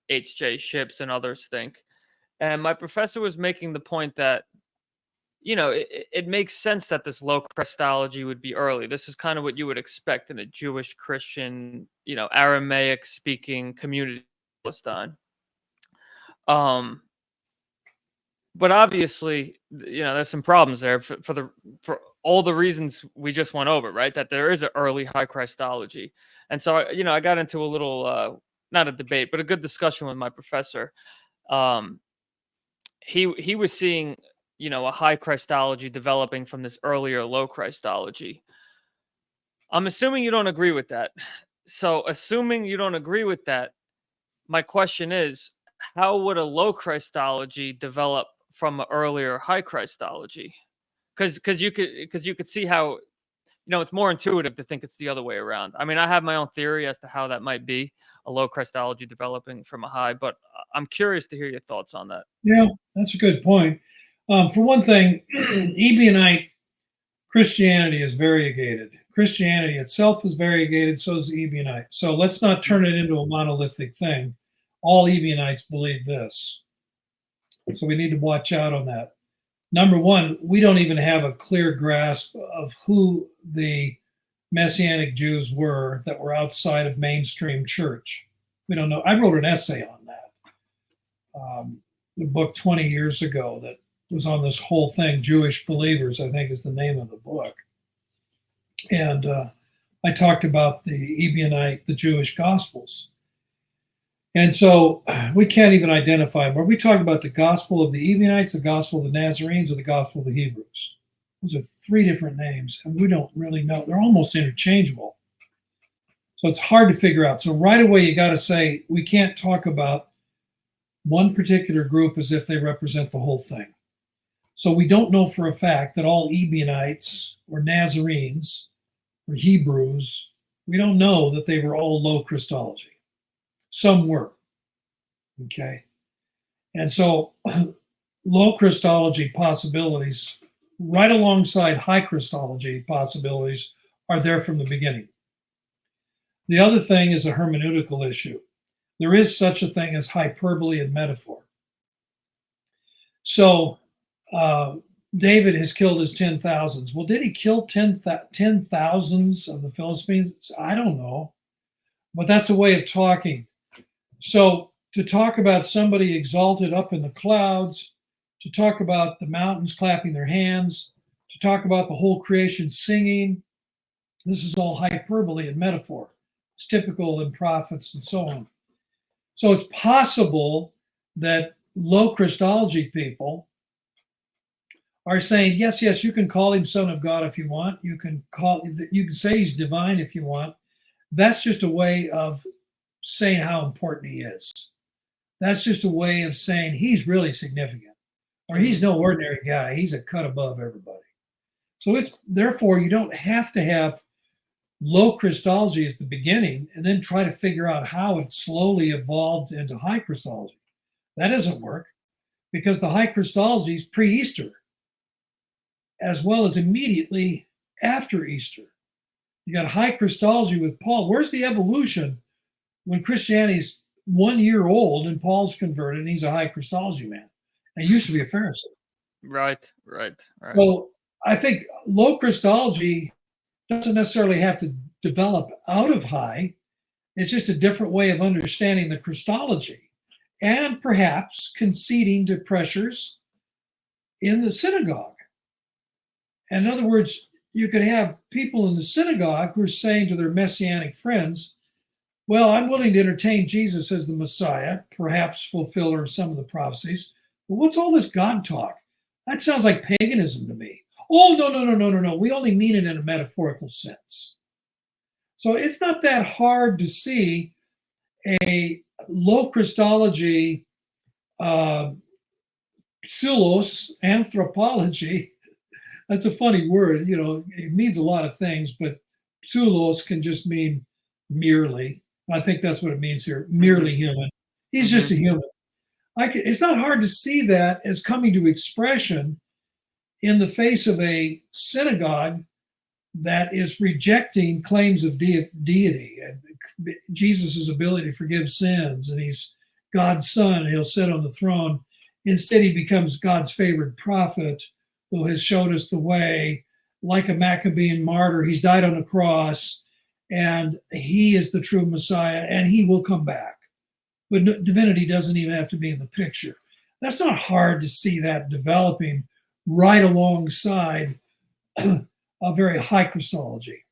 H.J. Ships and others think. And my professor was making the point that it makes sense that this low Christology would be early. This is kind of what you would expect in a Jewish Christian, Aramaic speaking community in Palestine. Um, but obviously, there's some problems there for all the reasons we just went over, right? That there is an early high Christology, and so I got into a little not a debate, but a good discussion with my professor. Um, he was seeing a high Christology developing from this earlier low Christology. I'm assuming you don't agree with that. So, assuming you don't agree with that, my question is, how would a low Christology develop from an earlier high Christology? Because you could see how it's more intuitive to think it's the other way around. I mean, I have my own theory as to how that might be a low Christology developing from a high, but I'm curious to hear your thoughts on that. Yeah, that's a good point. For one thing, Ebionite Christianity is variegated. Christianity itself is variegated, so is the Ebionite. So let's not turn it into a monolithic thing. All Ebionites believe this. So we need to watch out on that. Number one, we don't even have a clear grasp of who the Messianic Jews were that were outside of mainstream church. We don't know. I wrote an essay on that, the book 20 years ago that was on this whole thing. Jewish Believers, I think, is the name of the book. And I talked about the Ebionite, the Jewish Gospels. And so we can't even identify them. Are we talking about the gospel of the Ebionites, the gospel of the Nazarenes, or the gospel of the Hebrews? Those are three different names, and we don't really know. They're almost interchangeable. So it's hard to figure out. So right away, you got to say, we can't talk about one particular group as if they represent the whole thing. So we don't know for a fact that all Ebionites or Nazarenes or Hebrews, we don't know that they were all low Christology. Some were. Okay. And so low Christology possibilities, right alongside high Christology possibilities, are there from the beginning. The other thing is a hermeneutical issue. There is such a thing as hyperbole and metaphor. So David has killed his 10,000s. Well, did he kill 10,000s of the Philistines? I don't know. But that's a way of talking. So to talk about somebody exalted up in the clouds, to talk about the mountains clapping their hands, to talk about the whole creation singing, this is all hyperbole and metaphor. It's typical in prophets and so on. So it's possible that low Christology people are saying, yes, you can call him Son of God if you want. You can say he's divine if you want. That's just a way of saying how important he is. That's just a way of saying he's really significant, or he's no ordinary guy. He's a cut above everybody. So it's therefore you don't have to have low Christology as the beginning and then try to figure out how it slowly evolved into high Christology. That doesn't work because the high Christology is pre-Easter as well as immediately after Easter. You got high Christology with Paul. Where's the evolution when Christianity's 1 year old and Paul's converted and he's a high Christology man? And he used to be a Pharisee. Right. So I think low Christology doesn't necessarily have to develop out of high. It's just a different way of understanding the Christology and perhaps conceding to pressures in the synagogue. In other words, you could have people in the synagogue who are saying to their messianic friends, well, I'm willing to entertain Jesus as the Messiah, perhaps fulfiller of some of the prophecies, but what's all this God talk? That sounds like paganism to me. Oh, no. We only mean it in a metaphorical sense. So it's not that hard to see a low Christology, pseudos anthropology. That's a funny word. You know, it means a lot of things, but pseudos can just mean merely. I think that's what it means here, merely human. He's just a human. It's not hard to see that as coming to expression in the face of a synagogue that is rejecting claims of deity and Jesus' ability to forgive sins, and he's God's son, and he'll sit on the throne. Instead, he becomes God's favorite prophet who has showed us the way, like a Maccabean martyr. He's died on a cross, and he is the true Messiah, and he will come back. But divinity doesn't even have to be in the picture. That's not hard to see that developing right alongside a very high Christology.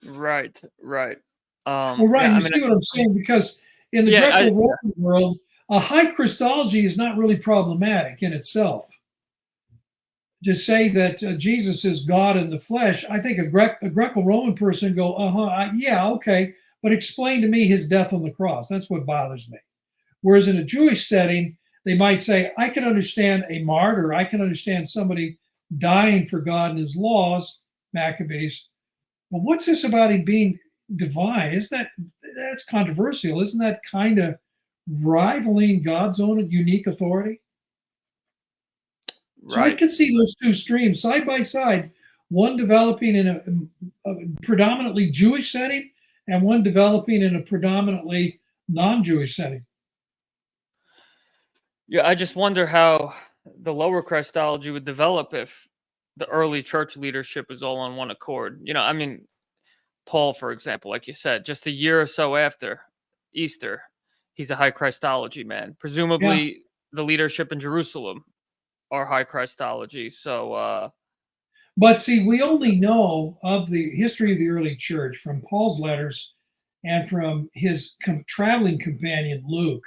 Right. Well, Ryan, see what I'm saying? Because in the Greco-Roman world, a high Christology is not really problematic in itself. To say that Jesus is God in the flesh, I think a Greco-Roman person go, yeah, okay, but explain to me his death on the cross. That's what bothers me. Whereas in a Jewish setting, they might say, I can understand a martyr. I can understand somebody dying for God and his laws, Maccabees. But what's this about him being divine? That's controversial? Isn't that kind of rivaling God's own unique authority? Right. So I can see those two streams side by side, one developing in a predominantly Jewish setting and one developing in a predominantly non-Jewish setting. Yeah, I just wonder how the lower Christology would develop if the early church leadership was all on one accord. You know, I mean, Paul, for example, like you said, just a year or so after Easter, he's a high Christology man. Presumably, the leadership in Jerusalem are high Christology. So, but see, we only know of the history of the early church from Paul's letters and from his traveling companion, Luke.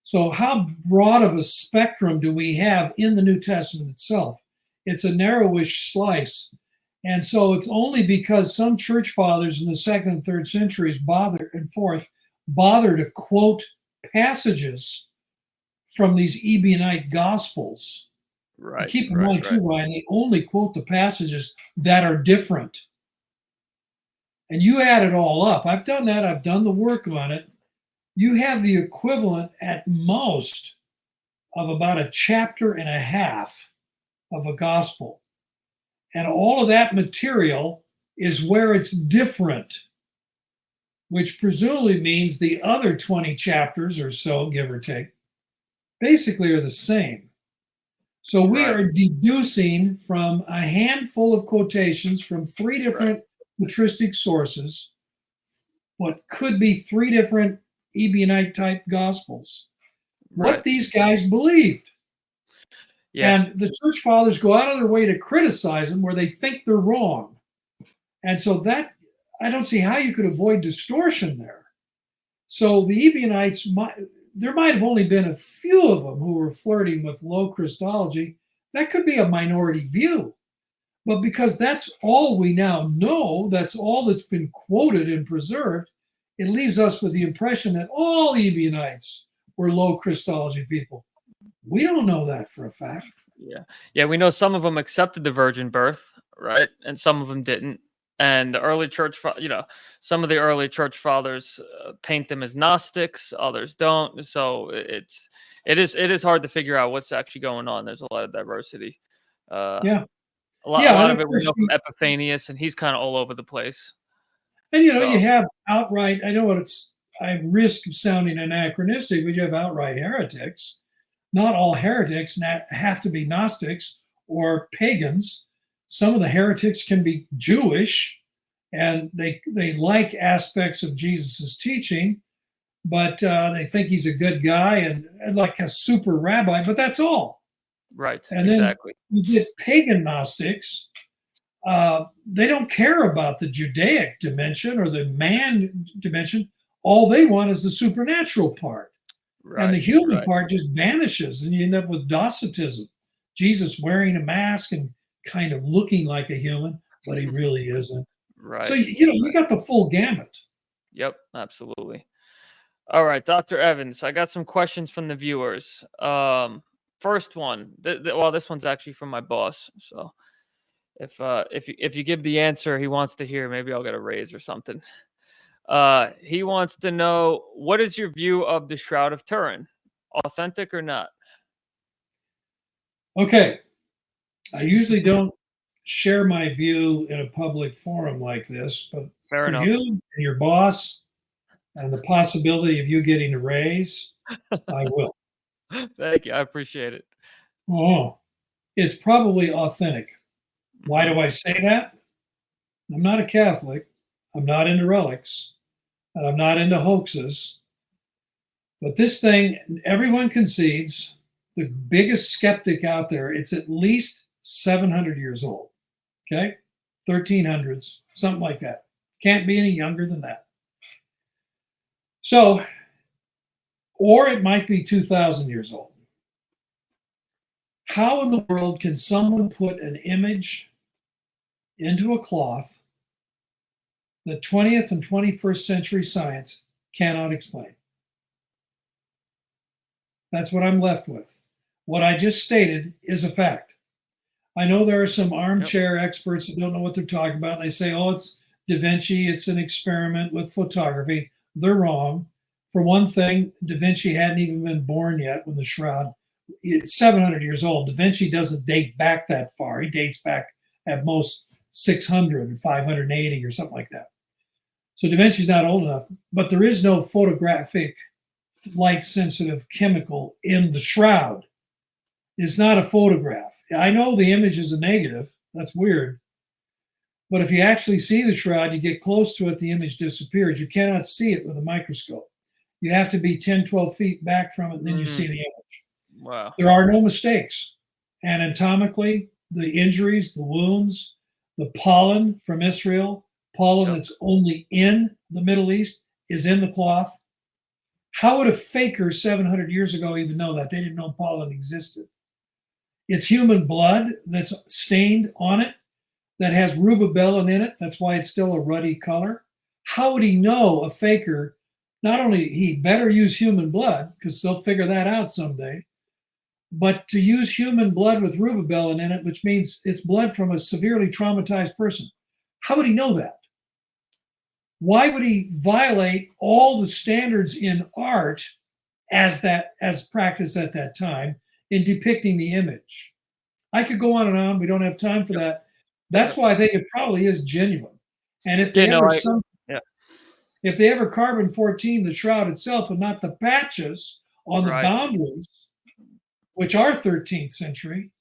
So how broad of a spectrum do we have in the New Testament itself? It's a narrowish slice. And so it's only because some church fathers in the second and third centuries bother to quote passages from these Ebionite gospels. Right. Keep in Right. mind too, Right. Ryan, they only quote the passages that are different. And you add it all up. I've done that. I've done the work on it. You have the equivalent at most of about a chapter and a half of a gospel. And all of that material is where it's different, which presumably means the other 20 chapters or so, give or take, basically are the same. So we Right. are deducing from a handful of quotations from three different patristic sources what could be three different Ebionite type gospels, what Right. these guys believed. Yeah. And the church fathers go out of their way to criticize them where they think they're wrong. And so that, I don't see how you could avoid distortion there. So the Ebionites, there might have only been a few of them who were flirting with low Christology. That could be a minority view. But because that's all we now know, that's all that's been quoted and preserved, it leaves us with the impression that all Ebionites were low Christology people. We don't know that for a fact. Yeah. Yeah. We know some of them accepted the virgin birth, right? And some of them didn't. And the early some of the early church fathers paint them as Gnostics, others don't. So it is hard to figure out what's actually going on. There's a lot of diversity. Uh, Yeah. a Yeah. lot And of of it we course, know from Epiphanius, and he's kind of all over the place. you So have outright, I know what it's, I risk sounding anachronistic, but you have outright heretics. Not all heretics have to be Gnostics or pagans. Some of the heretics can be Jewish and they like aspects of Jesus's teaching, but they think he's a good guy and like a super rabbi, but that's all. right, And then exactly. you get pagan Gnostics. They don't care about the Judaic dimension or the man dimension. All they want is the supernatural part. And the Right, human right, part just vanishes, and you end up with Docetism. Jesus wearing a mask and kind of looking like a human, but he really isn't. So, right. you got the full gamut. Yep, absolutely. All right, Dr. Evans, I got some questions from the viewers. First one, well, this one's actually from my boss. So if you give the answer he wants to hear, maybe I'll get a raise or something. He wants to know, what is your view of the Shroud of Turin? Authentic or not? Okay. I usually don't share my view in a public forum like this, but Fair for enough. you and your boss and the possibility of you getting a raise, I will. Thank you. I appreciate it. Oh, it's probably authentic. Why Mhm. do I say that? I'm not a Catholic. I'm not into relics, and I'm not into hoaxes. But this thing, everyone concedes, the biggest skeptic out there, it's at least 700 years old. Okay? 1300s, something like that. Can't be any younger than that. So, or it might be 2,000 years old. How in the world can someone put an image into a cloth that 20th and 21st century science cannot explain? That's what I'm left with. What I just stated is a fact. I know there are some armchair experts that don't know what they're talking about. And they say, oh, it's Da Vinci, it's an experiment with photography. They're wrong. For one thing, Da Vinci hadn't even been born yet when the Shroud, it's 700 years old. Da Vinci doesn't date back that far. He dates back at most 600 or 580 or something like that. So Da Vinci's not old enough, but there is no photographic light sensitive chemical in the Shroud. It's not a photograph. I know the image is a negative. That's weird. But if you actually see the Shroud, you get close to it, the image disappears. You cannot see it with a microscope. You have to be 10, 12 feet back from it, and then you see the image. Wow. There are no mistakes. Anatomically, the injuries, the wounds, the pollen from Israel, pollen that's only in the Middle East, is in the cloth. How would a faker 700 years ago even know that? They didn't know pollen existed. It's human blood that's stained on it. that has rubabellin in it. That's why it's still a ruddy color. How would he know a faker? Not only he better use human blood, because they'll figure that out someday, but to use human blood with rubabellin in it, which means it's blood from a severely traumatized person. How would he know that? Why would he violate all the standards in art as practiced at that time in depicting the image? I could go on and on. We don't have time for that. That's why I think it probably is genuine. And if if they ever carbon 14 the shroud itself and not the patches on the boundaries, which are 13th century,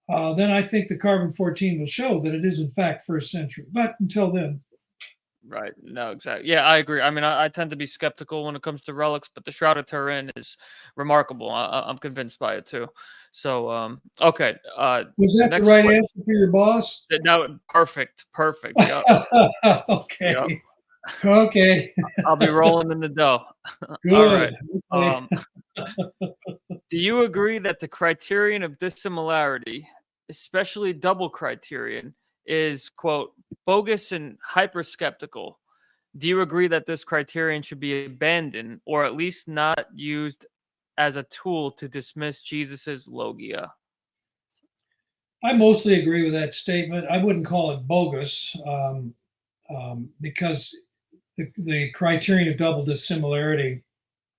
then I think the carbon 14 will show that it is in fact first century. But until then. Right. No, exactly. Yeah, I agree. I mean, I tend to be skeptical when it comes to relics, but the Shroud of Turin is remarkable. I'm convinced by it too. So, okay. Was that the right answer for your boss? No, perfect. Yep. Okay. Yep. Okay. I'll be rolling in the dough. Good. All right. Do you agree that the criterion of dissimilarity, especially double criterion, is, quote, bogus and hyper-skeptical? Do you agree that this criterion should be abandoned or at least not used as a tool to dismiss Jesus's logia? I mostly agree with that statement. I wouldn't call it bogus because the criterion of double dissimilarity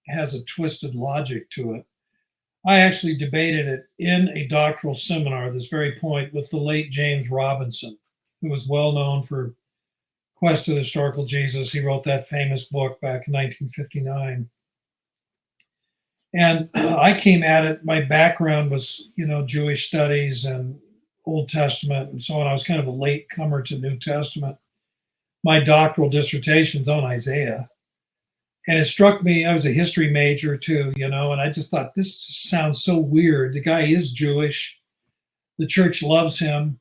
has a twisted logic to it. I actually debated it in a doctoral seminar, this very point, with the late James Robinson, who was well known for Quest of the Historical Jesus. He wrote that famous book back in 1959. And I came at it, my background was, Jewish studies and Old Testament and so on. I was kind of a late comer to New Testament. My doctoral dissertation's on Isaiah. And it struck me, I was a history major too, and I just thought, this just sounds so weird. The guy is Jewish. The church loves him.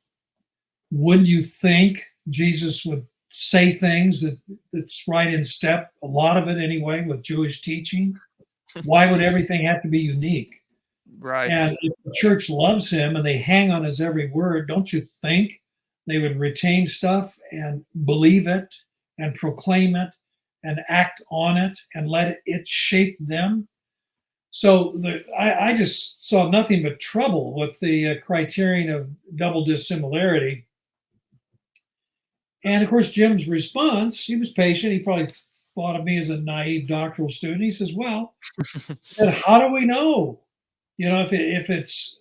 Wouldn't you think Jesus would say things that's right in step, a lot of it anyway, with Jewish teaching? Why would everything have to be unique? Right. And if the church loves him and they hang on his every word, don't you think they would retain stuff and believe it and proclaim it and act on it and let it shape them? So I just saw nothing but trouble with the criterion of double dissimilarity. And of course, Jim's response, he was patient. He probably thought of me as a naive doctoral student. He says, well, how do we know? If it's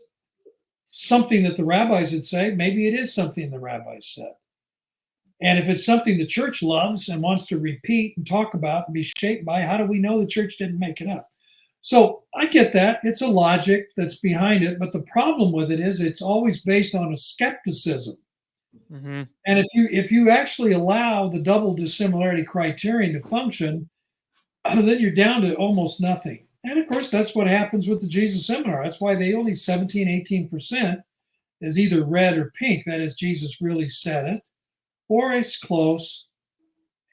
something that the rabbis would say, maybe it is something the rabbis said. And if it's something the church loves and wants to repeat and talk about and be shaped by, how do we know the church didn't make it up? So I get that. It's a logic that's behind it. But the problem with it is it's always based on a skepticism. Mm-hmm. And if you actually allow the double dissimilarity criterion to function, then you're down to almost nothing. And of course, that's what happens with the Jesus Seminar. That's why they only 17, 18% is either red or pink. That is, Jesus really said it, or it's close.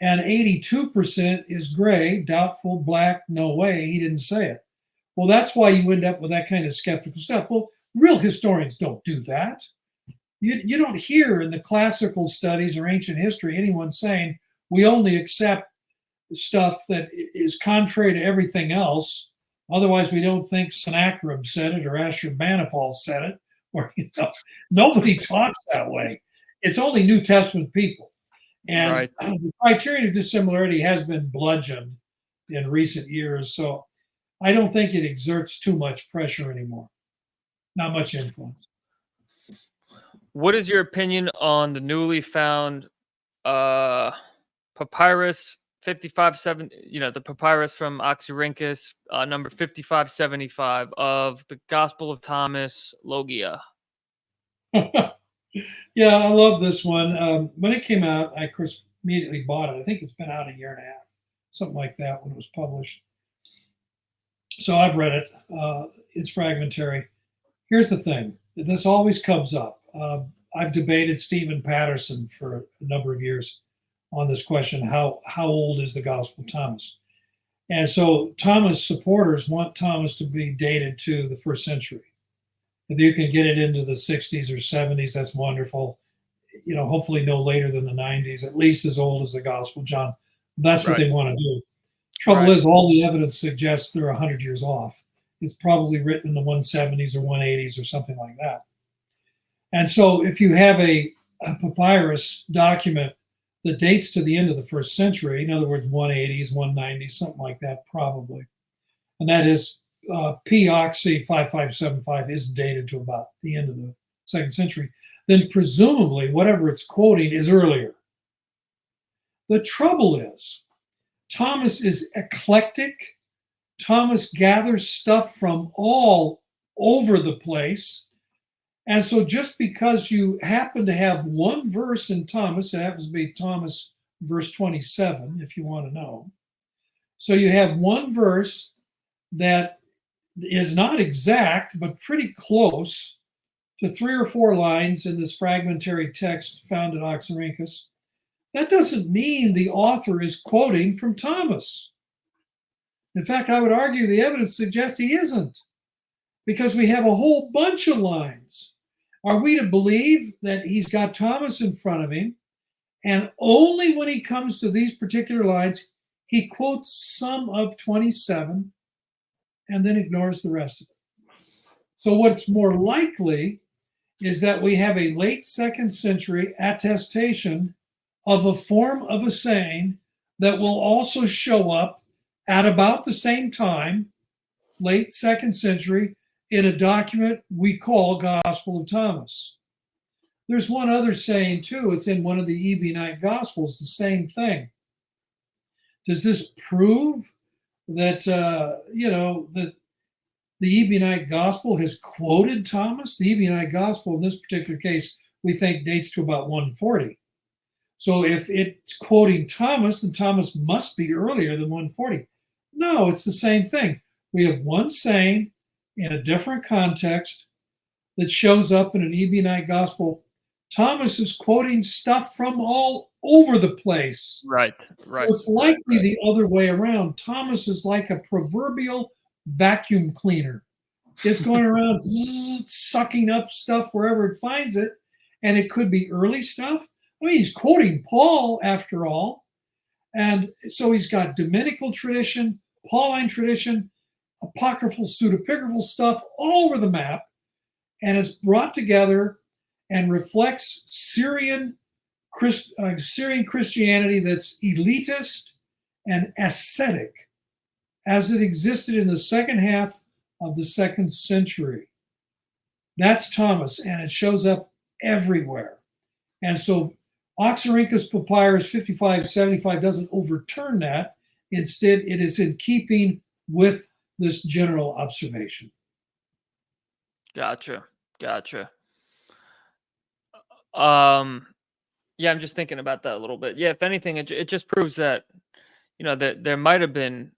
And 82% is gray, doubtful, black, no way, he didn't say it. Well, that's why you end up with that kind of skeptical stuff. Well, real historians don't do that. You don't hear in the classical studies or ancient history anyone saying we only accept stuff that is contrary to everything else. Otherwise, we don't think Sennacherib said it or Ashurbanipal said it. Or nobody talks that way. It's only New Testament people. And the criterion of dissimilarity has been bludgeoned in recent years. So I don't think it exerts too much pressure anymore. Not much influence. What is your opinion on the newly found papyrus 5570, the papyrus from Oxyrhynchus, number 5575 of the Gospel of Thomas Logia? Yeah, I love this one. When it came out, I, of course, immediately bought it. I think it's been out a year and a half, something like that, when it was published. So I've read it. It's fragmentary. Here's the thing. This always comes up. I've debated Stephen Patterson for a number of years on this question, how old is the Gospel of Thomas? And so Thomas supporters want Thomas to be dated to the first century. If you can get it into the 60s or 70s, that's wonderful. hopefully no later than the 90s, at least as old as the Gospel of John. That's what they want to do. Trouble is, all the evidence suggests they're 100 years off. It's probably written in the 170s or 180s or something like that. And so if you have a papyrus document that dates to the end of the first century, in other words, 180s, 190s, something like that, probably, and that is P Oxy 5575 is dated to about the end of the second century, then presumably whatever it's quoting is earlier. The trouble is, Thomas is eclectic. Thomas gathers stuff from all over the place. And so just because you happen to have one verse in Thomas, it happens to be Thomas verse 27, if you want to know. So you have one verse that is not exact, but pretty close to 3 or 4 lines in this fragmentary text found at Oxyrhynchus. That doesn't mean the author is quoting from Thomas. In fact, I would argue the evidence suggests he isn't, because we have a whole bunch of lines. Are we to believe that he's got Thomas in front of him, and only when he comes to these particular lines, he quotes some of 27 and then ignores the rest of it? So what's more likely is that we have a late second century attestation of a form of a saying that will also show up at about the same time, late second century, in a document we call Gospel of Thomas. There's one other saying too. It's in one of the Ebionite Gospels, the same thing. Does this prove that, that the Ebionite Gospel has quoted Thomas? The Ebionite Gospel in this particular case, we think dates to about 140. So if it's quoting Thomas, then Thomas must be earlier than 140. No, it's the same thing. We have one saying in a different context that shows up in an Ebionite Gospel. Thomas is quoting stuff from all over the place. Right. So it's likely the other way around. Thomas is like a proverbial vacuum cleaner. It's going around sucking up stuff wherever it finds it, and it could be early stuff. I mean, he's quoting Paul after all. And so he's got Dominical tradition, Pauline tradition, apocryphal, pseudepigraphal stuff all over the map, and is brought together and reflects Syrian Christianity that's elitist and ascetic as it existed in the second half of the second century. That's Thomas, and it shows up everywhere. And so Oxyrhynchus Papyrus 5575 doesn't overturn that. Instead, it is in keeping with this general observation. Gotcha. Yeah, I'm just thinking about that a little bit. Yeah, if anything, it just proves that, that there might have been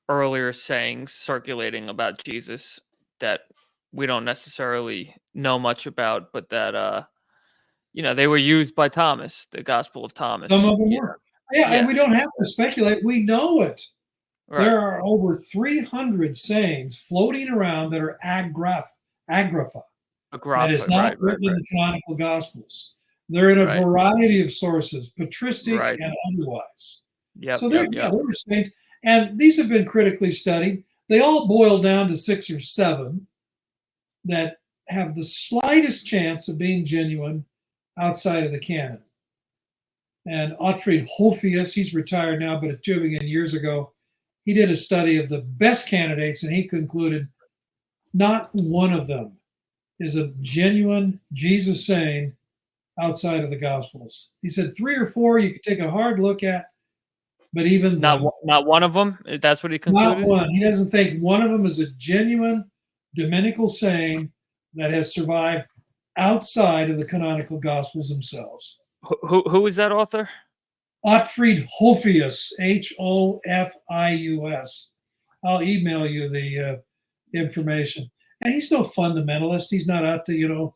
earlier sayings circulating about Jesus that we don't necessarily know much about, but that, they were used by Thomas, the Gospel of Thomas. Some of them were. Yeah, and we don't have to speculate. We know it. Right. There are over 300 sayings floating around that are agrapha. That is not written in the canonical Gospels. They're in a variety of sources, patristic and otherwise. So there are sayings, and these have been critically studied. They all boil down to 6 or 7 that have the slightest chance of being genuine outside of the canon. And Ottfried Holfius, he's retired now, but at Tübingen years ago, he did a study of the best candidates, and he concluded not one of them is a genuine Jesus saying outside of the Gospels. He said 3 or 4 you could take a hard look at, but even not one of them. That's what he concluded. Not one. He doesn't think one of them is a genuine Dominical saying that has survived outside of the canonical Gospels themselves. Who is that author? Ottfried Holfius, Hofius. I'll email you the information. And he's no fundamentalist. He's not out to,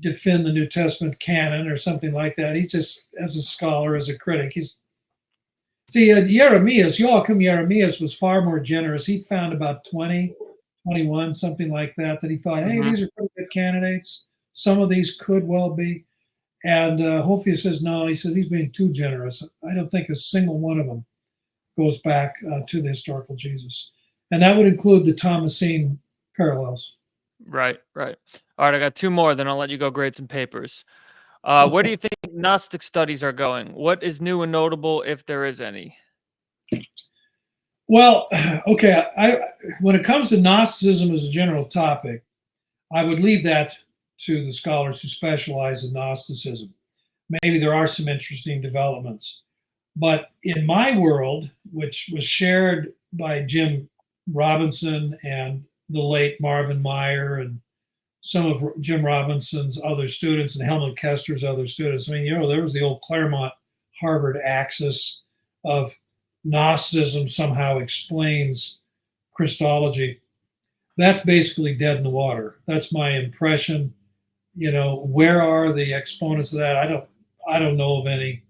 defend the New Testament canon or something like that. He's just, as a scholar, as a critic. Joachim Jeremias was far more generous. He found about 20, 21, something like that he thought, hey, these are pretty good candidates. Some of these could well be. And Hofia says, no, he says he's being too generous. I don't think a single one of them goes back to the historical Jesus. And that would include the Thomasine parallels. Right, right. All right, I got two more, then I'll let you go grade some papers. Where do you think Gnostic studies are going? What is new and notable, if there is any? Well, okay. When it comes to Gnosticism as a general topic, I would leave that to the scholars who specialize in Gnosticism. Maybe there are some interesting developments. But in my world, which was shared by Jim Robinson and the late Marvin Meyer and some of Jim Robinson's other students and Helmut Kester's other students. I mean, there was the old Claremont Harvard axis of Gnosticism somehow explains Christology. That's basically dead in the water. That's my impression. Where are the exponents of that? I don't know of any.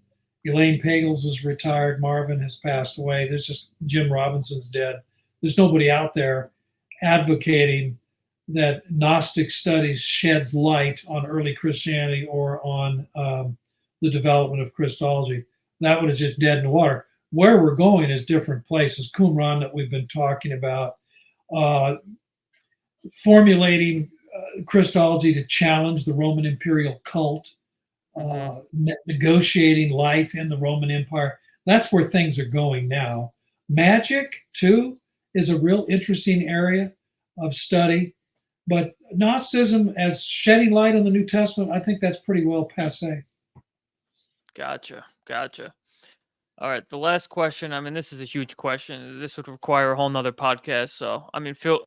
Elaine Pagels is retired. Marvin has passed away. There's just Jim Robinson's dead. There's nobody out there advocating that Gnostic studies sheds light on early Christianity or on the development of Christology. That one is just dead in the water. Where we're going is different places. Qumran that we've been talking about, formulating Christology to challenge the Roman imperial cult, negotiating life in the Roman Empire. That's where things are going now. Magic, too, is a real interesting area of study. But Gnosticism as shedding light on the New Testament, I think that's pretty well passé. Gotcha. All right, the last question. I mean, this is a huge question. This would require a whole nother podcast. So, I mean, feel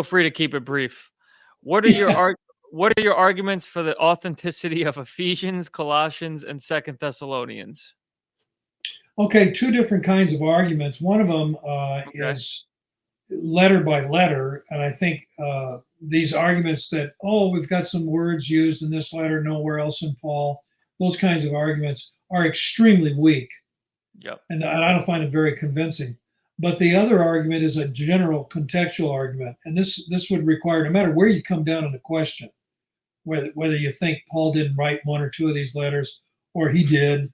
free to keep it brief. What are your arguments for the authenticity of Ephesians, Colossians, and 2 Thessalonians? Okay, two different kinds of arguments. One of them is letter by letter, and I think these arguments that, we've got some words used in this letter nowhere else in Paul, those kinds of arguments are extremely weak. Yep. And I don't find it very convincing. But the other argument is a general contextual argument, and this would require, no matter where you come down on the question, whether you think Paul didn't write one or two of these letters or he did.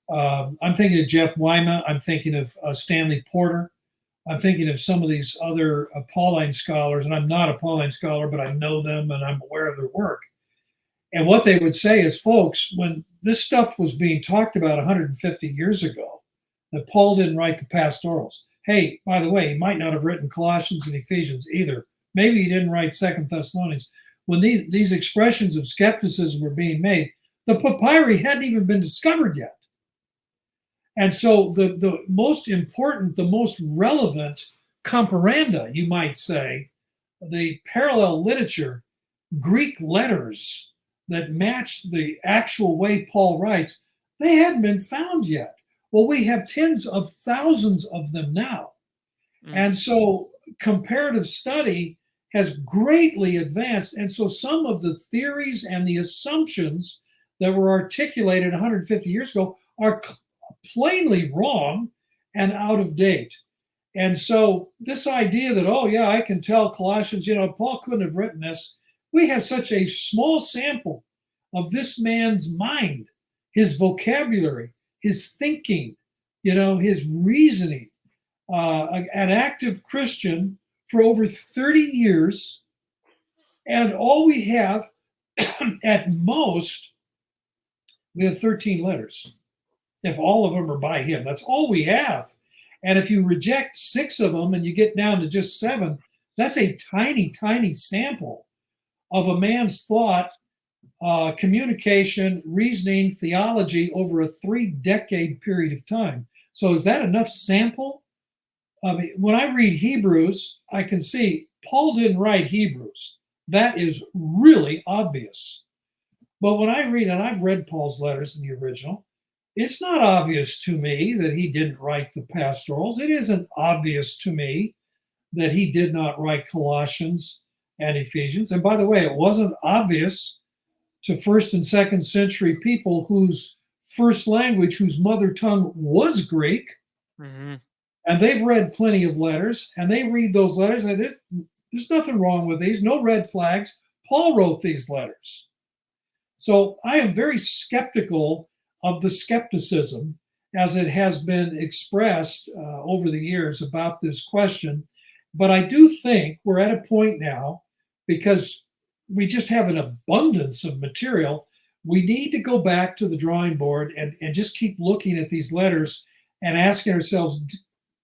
I'm thinking of Jeff Wyma. I'm thinking of Stanley Porter. I'm thinking of some of these other Pauline scholars, and I'm not a Pauline scholar, but I know them and I'm aware of their work. And what they would say is, folks, when this stuff was being talked about 150 years ago, that Paul didn't write the pastorals. Hey, by the way, he might not have written Colossians and Ephesians either. Maybe he didn't write 2 Thessalonians. When these expressions of skepticism were being made, the papyri hadn't even been discovered yet. And so the most important, the most relevant comparanda, you might say, the parallel literature, Greek letters that matched the actual way Paul writes, they hadn't been found yet. Well, we have tens of thousands of them now. And so comparative study has greatly advanced. And so some of the theories and the assumptions that were articulated 150 years ago are plainly wrong and out of date. And so this idea that, I can tell Colossians, Paul couldn't have written this. We have such a small sample of this man's mind, his vocabulary, his thinking, his reasoning, an active Christian for over 30 years. And all we have, at most, we have 13 letters. If all of them are by him, that's all we have. And if you reject 6 of them and you get down to just 7, that's a tiny, tiny sample of a man's thought, communication, reasoning, theology over a 3-decade period of time. So is that enough sample? I mean, when I read Hebrews, I can see Paul didn't write Hebrews. That is really obvious. But when I read, and I've read Paul's letters in the original, it's not obvious to me that he didn't write the pastorals. It isn't obvious to me that he did not write Colossians and Ephesians. And by the way, it wasn't obvious to first and second century people whose first language, whose mother tongue was Greek. Mm-hmm. And they've read plenty of letters, and they read those letters, and there's nothing wrong with these, no red flags. Paul wrote these letters. So I am very skeptical of the skepticism as it has been expressed over the years about this question. But I do think we're at a point now, because we just have an abundance of material. We need to go back to the drawing board and just keep looking at these letters and asking ourselves,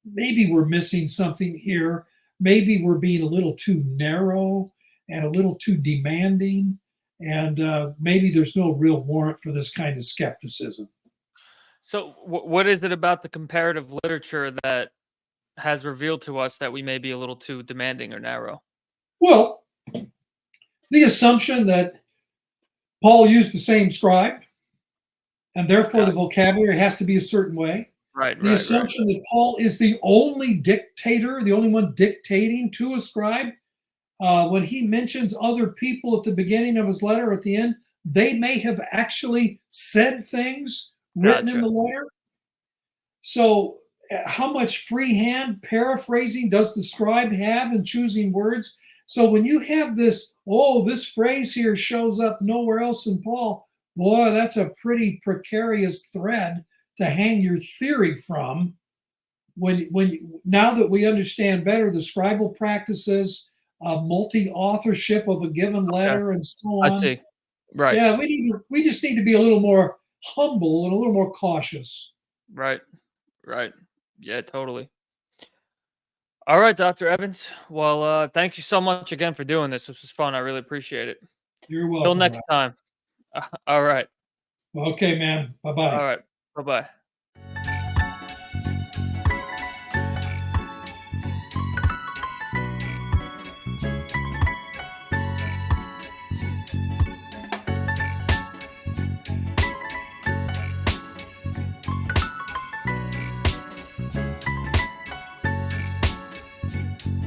maybe we're missing something here. Maybe we're being a little too narrow and a little too demanding. And maybe there's no real warrant for this kind of skepticism. So, what is it about the comparative literature that has revealed to us that we may be a little too demanding or narrow? Well, the assumption that Paul used the same scribe, and therefore the Gotcha. vocabulary has to be a certain way. Right, The right, right. assumption that Paul is the only dictator, the only one dictating to a scribe. When he mentions other people at the beginning of his letter, at the end, they may have actually said things written in Gotcha. the letter. So, how much freehand paraphrasing does the scribe have in choosing words? So, when you have this, oh, this phrase here shows up nowhere else in Paul, boy, that's a pretty precarious thread to hang your theory from. When now that we understand better the scribal practices, multi-authorship of a given Okay, letter, and so I on, see. Right, yeah, we just need to be a little more humble and a little more cautious. right, right. Yeah, totally. All right, Dr. Evans. Well, thank you so much again for doing this. This was fun. I really appreciate it. You're Till welcome, next Rob. time. All right. Okay, man. Bye All bye. right. Bye bye.